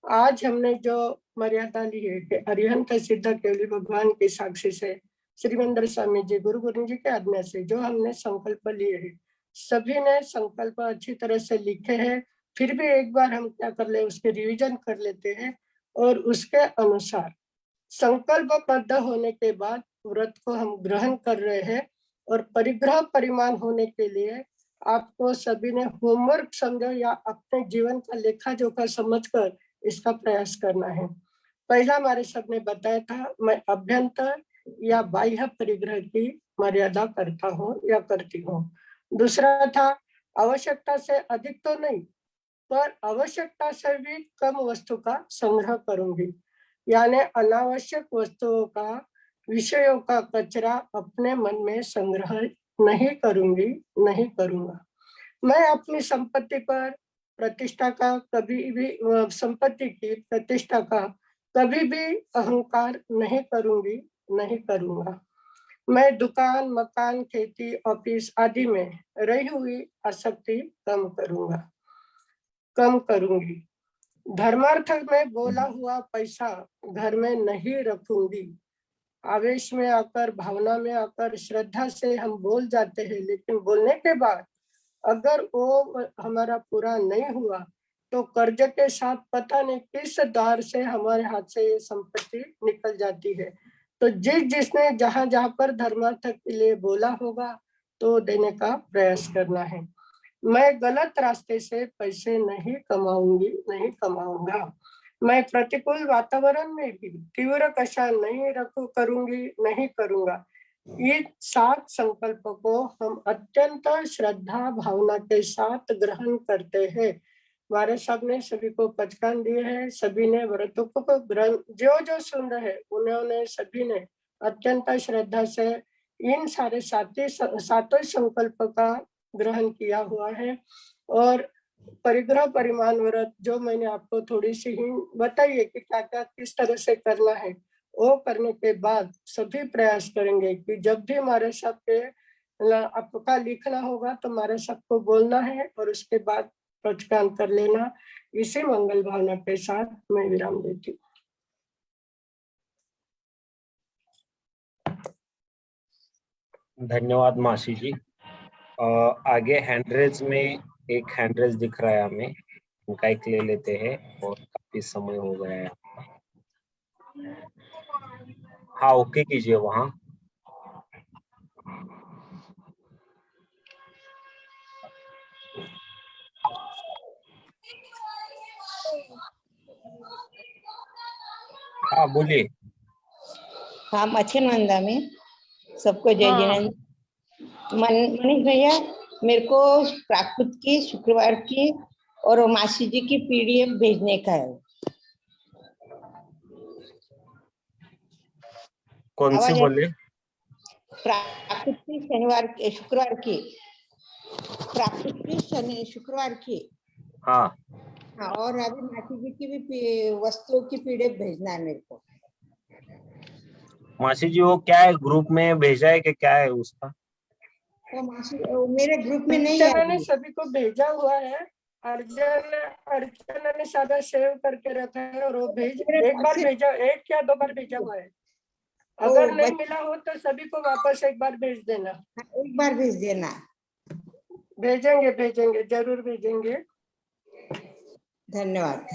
आज हमने जो मर्यादा ली है कि अरिहंत सिद्ध केवली भगवान की साक्षी से श्रीमंदर स्वामी जी गुरु गोविंद जी के आज्ञा से जो हमने संकल्प लिए हैं, सभी ने संकल्प अच्छी तरह से लिखे हैं, फिर भी एक बार हम क्या कर ले, उसके रिवीजन कर लेते हैं और उसके अनुसार संकल्पबद्ध होने के बाद व्रत को हम ग्रहण कर रहे हैं। और परिग्रह परिमाण होने के लिए आपको सभी ने होमवर्क समझो या अपने जीवन का लेखा जोखा समझकर इसका प्रयास करना है। पहला हमारे सबने बताया था, मैं अभ्यंतर या बाह्य परिग्रह की मर्यादा करता हूँ या करती हूँ। दूसरा था, आवश्यकता से अधिक तो नहीं पर आवश्यकता से भी कम वस्तु का संग्रह करूंगी, यानी अनावश्यक वस्तुओं का, विषयों का कचरा अपने मन में संग्रह नहीं करूंगी, नहीं करूंगा। मैं अपनी संपत्ति पर प्रतिष्ठा का कभी भी, संपत्ति की प्रतिष्ठा का कभी भी अहंकार नहीं करूंगी, नहीं करूंगा। मैं दुकान, मकान, खेती, ऑफिस आदि में रही हुई आसक्ति कम करूंगा, कम करूंगी। धर्मार्थ में बोला हुआ पैसा घर में नहीं रखूंगी। आवेश में आकर, भावना में आकर, श्रद्धा से हम बोल जाते हैं, लेकिन बोलने के बाद अगर वो हमारा पूरा नहीं हुआ तो कर्ज के साथ पता नहीं किस द्वार से हमारे हाथ से ये संपत्ति निकल जाती है। तो जिसने जहां जहां पर धर्मार्थ के लिए बोला होगा तो देने का प्रयास करना है। मैं गलत रास्ते से पैसे नहीं कमाऊंगी, नहीं कमाऊंगा। मैं प्रतिकूल वातावरण में भी तीव्र कषा नहीं करूंगी, नहीं करूंगा। ये 7 संकल्प को हम अत्यंत श्रद्धा भावना के साथ ग्रहण करते हैं। हमारे साहब ने सभी को पचकान दिए हैं, सभी ने व्रतों को ग्रहण, जो जो सुन रहे उन्होंने सभी ने अत्यंत श्रद्धा से इन सारे सातों संकल्प का ग्रहण किया हुआ है। और परिग्रह परिमाण व्रत जो मैंने आपको थोड़ी सी ही बताई है कि क्या क्या किस तरह से करना है, वो करने के बाद सभी प्रयास करेंगे कि जब भी हमारे सबके आपका लिखना होगा तो हमारे सबको बोलना है और उसके बाद प्रचकान कर लेना। इसी मंगल भावना के साथ मैं विराम देती हूँ। धन्यवाद मासी जी। आगे हैंडरेज में एक हैंडरेज दिख रहा है हमें, उनका एक ले लेते हैं और काफी समय हो गया है। हाँ, ओके कीजिए वहाँ। हाँ बोलिए। हाँ, मच्छिनंदा में सबको जय हाँ। जिनेंद्र। मनीष भैया, मेरे को प्राकृत की शुक्रवार की और मासी जी की पीडीएफ भेजने का है। कौन सी बोले? प्राकृत की शनिवार की, शुक्रवार की, प्राकृत की शुक्रवार की। हाँ हाँ, और अभी मासी जी की भी वस्तुओं की पीडीएफ भेजना है मेरे को। मासी जी, वो क्या है, ग्रुप में भेजा है कि क्या है उसका? तो मासी मेरे ग्रुप में नहीं मैंने है। सभी को भेजा हुआ है, अर्चना ने सादा सेव करके रखा है और वो एक बार भेजा, एक या 2 बार भेजा हुआ है। अगर नहीं मिला हो तो सभी को वापस एक बार भेज देना। एक बार भेज देना। भेजेंगे, जरूर भेजेंगे। धन्यवाद।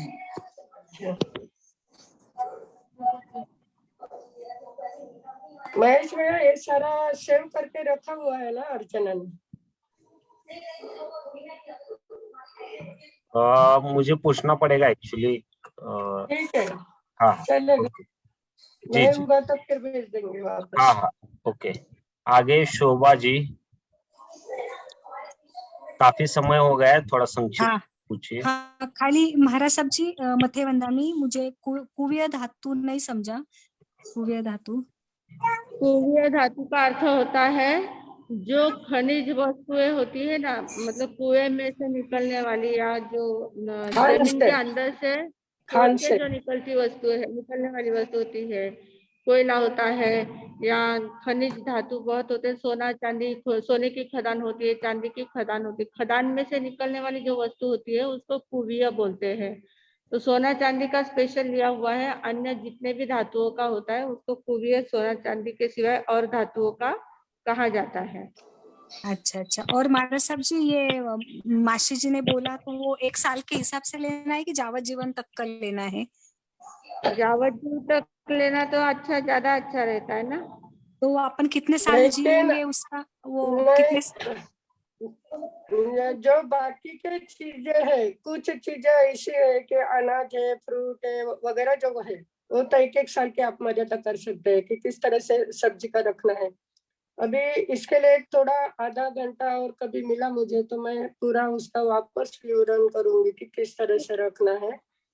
महेश भैया, ये सारा सेव करके रखा हुआ है ना अर्चना ने? मुझे पूछना पड़ेगा एक्चुअली। ठीक है, हाँ चलेगा। जी नहीं जी, होगा तो फिर भेज देंगे वापस। हाँ हाँ ओके। आगे शोभा जी, काफी समय हो गया है, थोड़ा संक्षिप्त हाँ पूछिए। हाँ, खाली महाराज साहब जी मथे वंदामी, मुझे कुव्य धातु नहीं समझा। कुव्य धातु, कुव्य धातु का अर्थ होता है जो खनिज वस्तुएं होती है ना, मतलब कुएं में से निकलने वाली या जो जमीन के अंदर से खोद के जो निकलती वस्तुएं है, निकलने वाली वस्तु होती है। कोयला होता है या खनिज धातु बहुत होते हैं, सोना चांदी, सोने की खदान होती है, चांदी की खदान होती है। खदान में से निकलने वाली जो वस्तु होती है उसको कुव्य बोलते हैं। तो सोना चांदी का स्पेशल लिया हुआ है, अन्य जितने भी धातुओं का होता है उसको कुव्य सोना चांदी के सिवाय और धातुओं का कहा जाता है। अच्छा अच्छा। और महाराज साहब जी, ये मासी जी ने बोला तो वो 1 साल के हिसाब से लेना है कि जावत जीवन तक का लेना है? जावत जीवन तक लेना तो अच्छा, ज्यादा अच्छा रहता है ना। तो वो अपन कितने साल जिएंगे उसका, वो कितने? जो बाकी के चीजें है, कुछ चीजें ऐसी है कि अनाज है, फ्रूट है वगैरह जो है, वो तो 1-1 साल के आप मजा तक कर सकते हैं कि किस तरह से सब्जी का रखना है। अभी इसके लिए थोड़ा आधा घंटा और कभी मिला मुझे तो मैं पूरा उसका वापस विवरण करूंगी कि किस तरह से रखना है,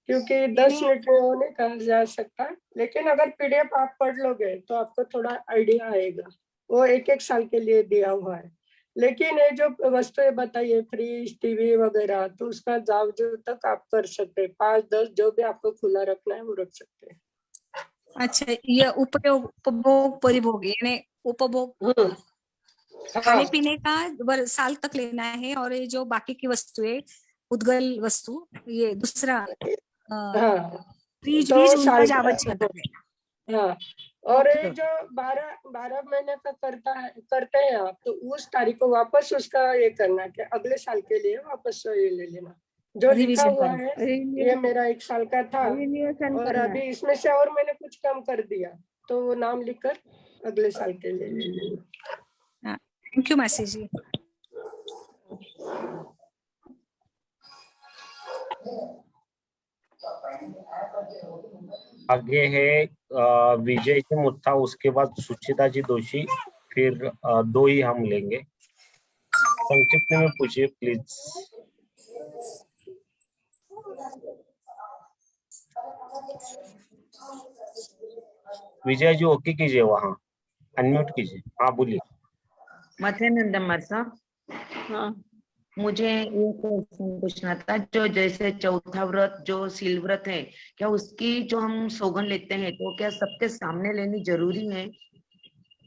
क्योंकि 10 मिनट में वो नहीं कहा जा सकता। लेकिन अगर पीडीएफ आप पढ़ लोगे तो आपको थोड़ा आइडिया आएगा। वो 1-1 साल के लिए दिया हुआ है। लेकिन ये जो वस्तुएं बताइए, फ्रिज, टीवी वगैरह, तो उसका जावजू तक आप कर सकते हैं। 5-10 जो भी आपको खुला रखना है वो रख सकते हैं। अच्छा, ये उपयोग, उपभोग, परिभोग, यानी उपभोग खाने पीने का साल तक लेना है, और ये जो बाकी की वस्तुएं, उद्गल वस्तु, ये दूसरा फ्रीज बीज, उनका जावत जीवन तक लेना। हाँ, और ये जो 12 महीने का करते हैं आप, तो उस तारीख को वापस उसका ये करना कि अगले साल के लिए वापस ये ले लेना। जो लिखा हुआ है ये मेरा 1 साल का था, और अभी इसमें से और मैंने कुछ कम कर दिया, तो वो नाम लिखकर अगले साल के लिए ले लेना। थैंक यू मासी जी। आगे है विजय जी मुत्था, उसके बाद सुचिता जी दोषी, फिर 2 ही हम लेंगे। संक्षिप्त में पूछिए प्लीज। विजय जी ओके कीजिए, वहाँ अनम्यूट कीजिए। हाँ बोलिए। मथेनंदमर साहब, हाँ, मुझे ये क्वेश्चन पूछना था, जो जैसे चौथा व्रत जो सील व्रत है, क्या उसकी जो हम सौगंध लेते हैं तो क्या सबके सामने लेनी जरूरी है?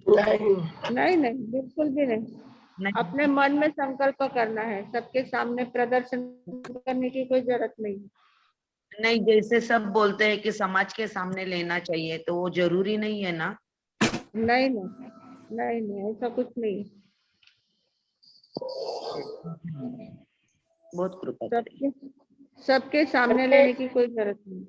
नहीं नहीं, बिल्कुल भी नहीं। अपने मन में संकल्प करना है, सबके सामने प्रदर्शन करने की कोई जरूरत नहीं। नहीं, जैसे सब बोलते हैं कि समाज के सामने लेना चाहिए, तो वो जरूरी नहीं है ना? नहीं नहीं नहीं नहीं, ऐसा कुछ नहीं। बहुत कृपा। सबके सामने लेने की कोई जरूरत नहीं।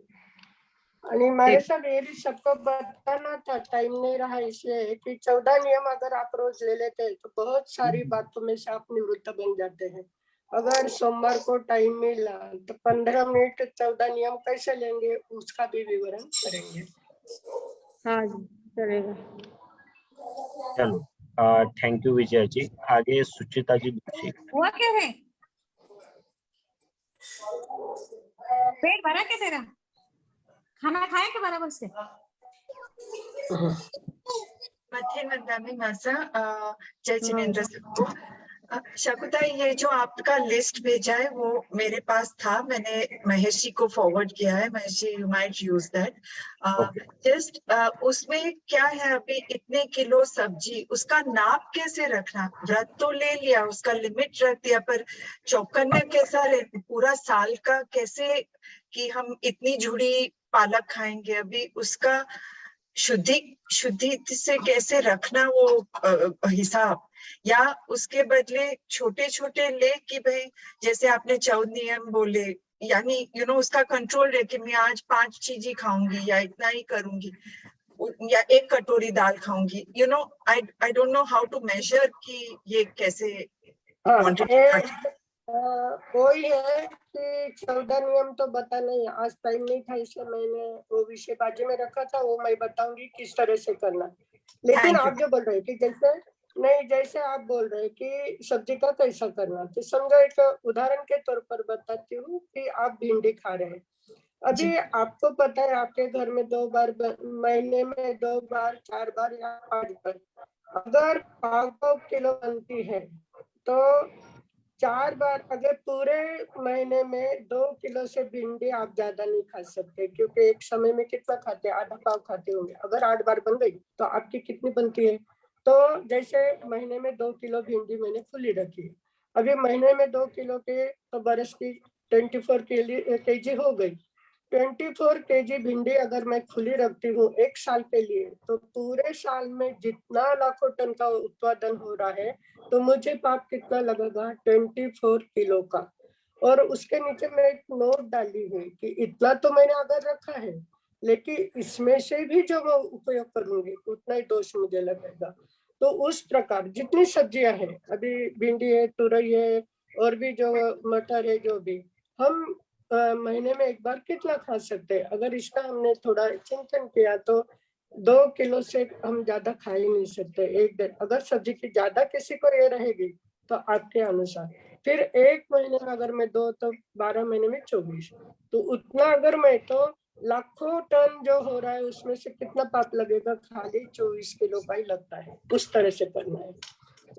आणि हमारे सब ये भी सबको बताना था, टाइम नहीं रहा इसलिए, कि 14 नियम अगर आप रोज ले लेते हैं तो बहुत सारी बातों में से आप निवृत्त बन जाते हैं। अगर सोमवार को टाइम मिला तो 15 मिनट 14 नियम कैसे लेंगे उसका भी विवरण करेंगे। हाँ जी, चलेगा। चलो, थैंक यू विजय जी। आगे सुचिता जी दोषी। हुआ क्या है? पेट भरा क्या तेरा? खाना खाए के बराबर से? मथेनंदामी माझा जय जिनेंद्र सिंह। शकुता, ये जो आपका लिस्ट भेजा है वो मेरे पास था, मैंने महेश जी को फॉरवर्ड किया है। Mahesh ji, you might use that. Just उसमें क्या है, अभी इतने किलो सब्जी, उसका नाप कैसे रखना? व्रत तो ले लिया, उसका लिमिट रख दिया, पर चौकन्ने कैसा रहे पूरा साल का? कैसे कि हम इतनी जुड़ी पालक खाएंगे, अभी उसका शुद्धि से कैसे रखना वो हिसाब? या उसके बदले छोटे छोटे ले कि भाई जैसे आपने 14 नियम बोले, यानी उसका कंट्रोल रहे कि मैं आज 5 चीज ही खाऊंगी या इतना ही करूंगी या 1 कटोरी दाल खाऊंगी। I don't know how to measure कि ये कैसे quantity कोई है कि 14 नियम तो बता नहीं, आज टाइम नहीं था इसलिए मैंने वो विषय बाजू में रखा था, वो मैं बताऊंगी किस तरह से करना। लेकिन आप जो बोल रहे हैं कि जैसे आप बोल रहे हैं कि सब्जी का कैसा करना, तो समझो एक उदाहरण के तौर पर बताती हूँ कि आप भिंडी खा रहे हैं। अभी आपको पता है आपके घर में 2 बार महीने में 2 बार 4 बार या 5 बार अगर 5 किलो बनती है तो 4 बार, अगर पूरे महीने में 2 किलो से भिंडी आप ज्यादा नहीं खा सकते, क्योंकि एक समय में कितना खाते हैं, आधा पाव खाते होंगे। अगर 8 बार बन गई तो आपकी कितनी बनती है? तो जैसे महीने में 2 किलो भिंडी मैंने खुली रखी है, अभी महीने में 2 किलो के तो बरस की 24 केजी हो गई। 24 केजी भिंडी अगर मैं खुली रखती हूँ 1 साल के लिए, तो पूरे साल में जितना लाखों टन का उत्पादन हो रहा है, तो मुझे पाप कितना लगेगा? 24 किलो का। और उसके नीचे मैं एक नोट डाली हुई कि इतना तो मैंने अगर रखा है, लेकिन इसमें से भी जो मैं उपयोग करूंगी उतना ही दोष मुझे लगेगा। तो उस प्रकार जितनी सब्जियां हैं, अभी भिंडी है, तुरई है, और भी जो मटर है, जो भी हम महीने में 1 बार कितना खा सकते हैं? अगर इसका हमने थोड़ा चिंतन किया तो 2 किलो से हम ज्यादा खा ही नहीं सकते एक दिन। अगर सब्जी की ज्यादा किसी को ये रहेगी तो आपके अनुसार, फिर 1 महीने में अगर मैं 2 तो 12 महीने में 24, तो उतना अगर मैं तो लाखों टन जो हो रहा है उसमें से कितना पाप लगेगा? खाली 24 किलो का ही लगता है। उस तरह से करना है।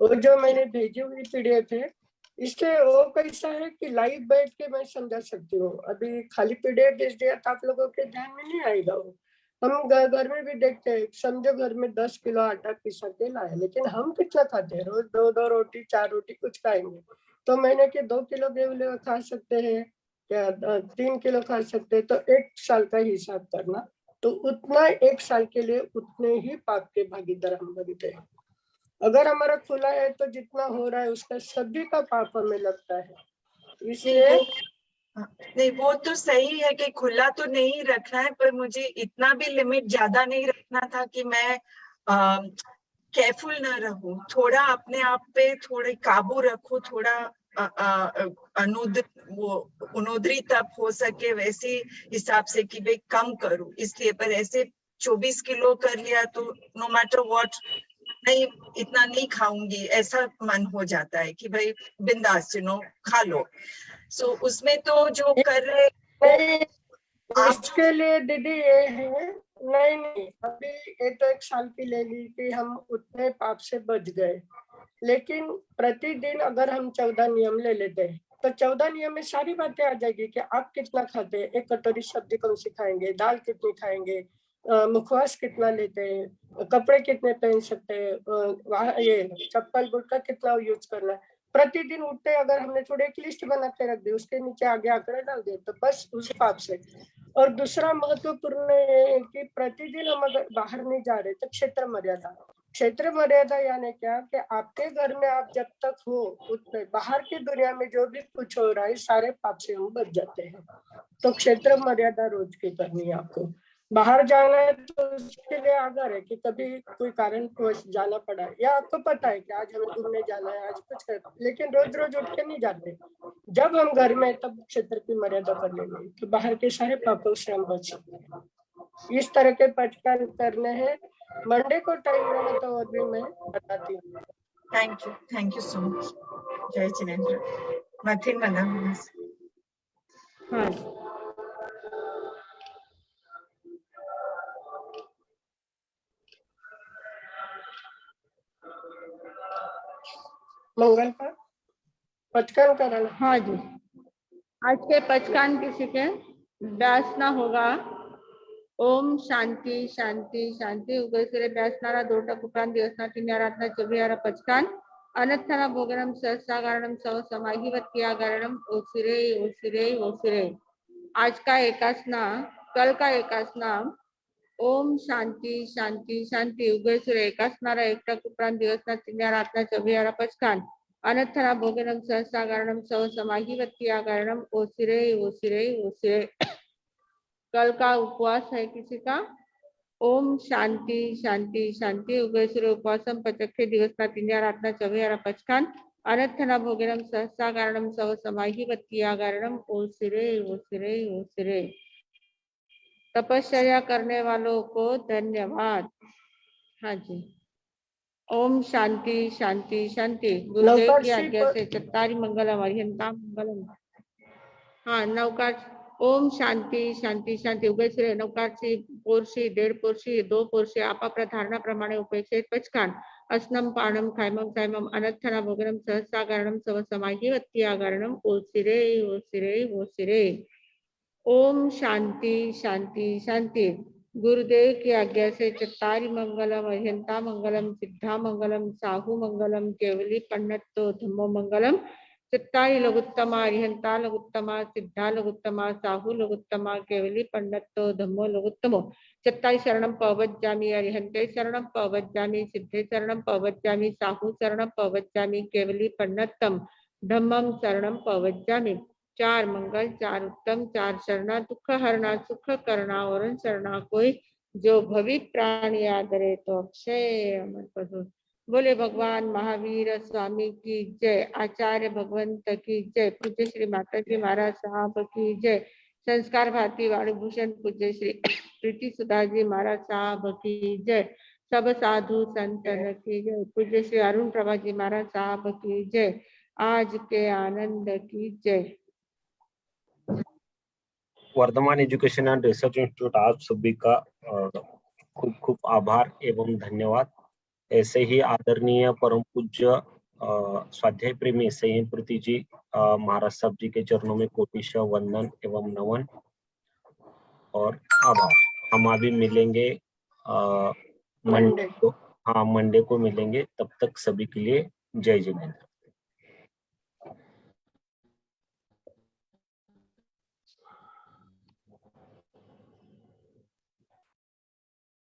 और जो मैंने भेजी हुई पीडीएफ है, इसके वो कैसा है कि लाइव बैठ के मैं समझा सकती हूँ। अभी खाली पीडीएफ भेज दिया तो आप लोगों के ध्यान में नहीं आएगा वो। हम घर में भी देखते हैं, समझो घर में 10 किलो आटा पिसा के लाए, लेकिन हम कितना खाते हैं? रोज 2 रोटी 4 रोटी कुछ खाएंगे। तो महीने के 2 किलो गेहूं खा सकते हैं क्या? 3 किलो खा सकते हैं। तो 1 साल का हिसाब करना, तो उतना 1 साल के लिए उतने ही पाप के भागीदार हम बनते हैं। अगर हमारा खुला है तो जितना हो रहा है उसका सभी का पाप हमें लगता है, इसलिए नहीं, वो तो सही है कि खुला तो नहीं रखना है, पर मुझे इतना भी लिमिट ज्यादा नहीं रखना था कि मैं केयरफुल न रहूं। थोड़ा अपने आप पे थोड़े काबू रखूं, थोड़ा अनुद्री तक हो सके वैसे हिसाब से कि भाई कम करूं। इसलिए पर ऐसे 24 किलो कर लिया तो नो मैटर व्हाट, नहीं इतना नहीं खाऊंगी ऐसा मन हो जाता है कि भाई बिंदास खा लो। सो उसमें तो जो कर रहे इसके लिए दीदी ये है, नहीं अभी ये तो 1 साल की ले ली कि हम उतने पाप से बच गए। लेकिन प्रतिदिन अगर हम 14 नियम ले लेते हैं तो 14 नियम में सारी बातें आ जाएगी कि आप कितना खाते हैं, 1 कटोरी सब्जी कौन सी खाएंगे, दाल कितनी खाएंगे, मुखवास कितना लेते हैं, कपड़े कितने पहन सकते हैं, ये चप्पल बूट का कितना यूज करना है। प्रतिदिन उठते अगर हमने थोड़ी एक लिस्ट बना के रख दी, उसके नीचे आगे आंकड़े डाल दिए, तो बस उस पाप से। और दूसरा महत्वपूर्ण ये है कि प्रतिदिन हम अगर बाहर नहीं जा रहे तो क्षेत्र मर्यादा यानी क्या कि आपके घर में आप जब तक हो उतने बाहर की दुनिया में जो भी कुछ हो रहा है सारे पाप से हम बच जाते हैं। तो क्षेत्र मर्यादा रोज की करनी है आपको। बाहर जाना है तो उसके लिए अगर है कि कभी कोई कारण जाना पड़ा या आपको पता है कि आज हमें घूमने जाना है, आज कुछ कर, लेकिन रोज रोज उठ के नहीं जाते। जब हम घर में तब क्षेत्र की मर्यादा कर लेंगे तो बाहर के सारे पापों से हम बच सकते हैं। इस तरह के पचकान करने हैं। मंडे को टाइम रहा तो और भी मैं बताती हूँ। Thank you so much. जय जिनेंद्र। मथिन मना हाँ, मंगल पर पचकान कराना। हाँ जी, आज के पचकान किसी के व्यासना होगा। ओम शांती शांती शांती उगयसुरे व्यासनारा दोटक उपरांत दिवसना तीन आराधना 24 पचकान अनर्थना भोगनम सहसागारणम सव समाहिवत गारणम ओसिरे ओसिरे ओसिरे। आज का एकासना, कल का एकासना ओम शांति शांति शांति उगयसुरे एकासनारा एकटक उपरांत दिवसना तीन आराधना 24 पचकान अनर्थना भोगनम सहसागारणम सव समाहिवत गारणम ओसिरे ओसिरे ओसिरे। कल का उपवास है किसी का। ओम शांति शांति शांति उगयसुरे उपवासम पचखे दिवसना तीन आराधना 24 पचकान अनर्थना भोगनम सहसा कारणम सव समाहिवत गारणम ओसिरे ओसिरे ओसिरे। तपश्चर्या करने वालों को धन्यवाद। हाँ जी, ओम शांति शांति शांति गुरुदेव की आज्ञा से चत्तारी मंगलम अरिहंता मंगलम। हाँ, नौका ओम शांती शांती शांती उगयसुरे नौकारची पोरशी 1.5 पोरशी 2 पोरशी आपापल्या प्रमाणे उपेक्षित पचकान अस्नम पाणम खायमम सायमम अनर्थना भोगनम सहसा गारणम सव समाहिवत गारणम ओसिरे ओसिरे ओसिरे। ओम शांति शांति शांति गुरुदेव की आज्ञा से चत्तारी मंगलम अरिहंता मंगलम सिद्धा मंगलम साहू मंगलम केवली पन्नतो धम्मो मंगलम चत्तारी लघुत्तमा अरिहंता लघुत्तमा सिद्धा लघुत्तमा साहू लघुत्तमा केवली पन्नतो धम्मो लघुत्तमो चत्तारी शरणम पवज्जामि अरिहंते शरणम पवज्जामि सिद्धे शरणम पवज्जामि साहू शरणम पवज्जामि केवली पन्नतम धम्मम शरणम पवज्जामि। 4 मंगल 4 उत्तम 4 शरणा दुख हरणा सुख करना और शरणा कोई जो भवित प्राणी आदरे तो अक्षय अमर पद। बोले भगवान महावीर स्वामी की जय। आचार्य भगवंत की जय। पूज्य श्री माता जी महाराज साहब की जय। संस्कार भारती वाणीभूषण पूज्य श्री प्रीति सुधा जी महाराज साहब की जय। सब साधु संतन की जय। पूज्य श्री अरुण प्रभा जी महाराज साहब की जय। आज के आनंद की जय। Vardhaman education and research institute आप सभी का खूब खूब आभार एवं धन्यवाद। ऐसे ही आदरणीय परम पूज्य स्वाध्याय प्रेमी संयमपूर्ति जी महाराज साहब जी के चरणों में कोटिशः वंदन एवं नमन और आभार। हम अभी मिलेंगे मंडे को। हाँ, मंडे को मिलेंगे। तब तक सभी के लिए जय जिनेंद्र।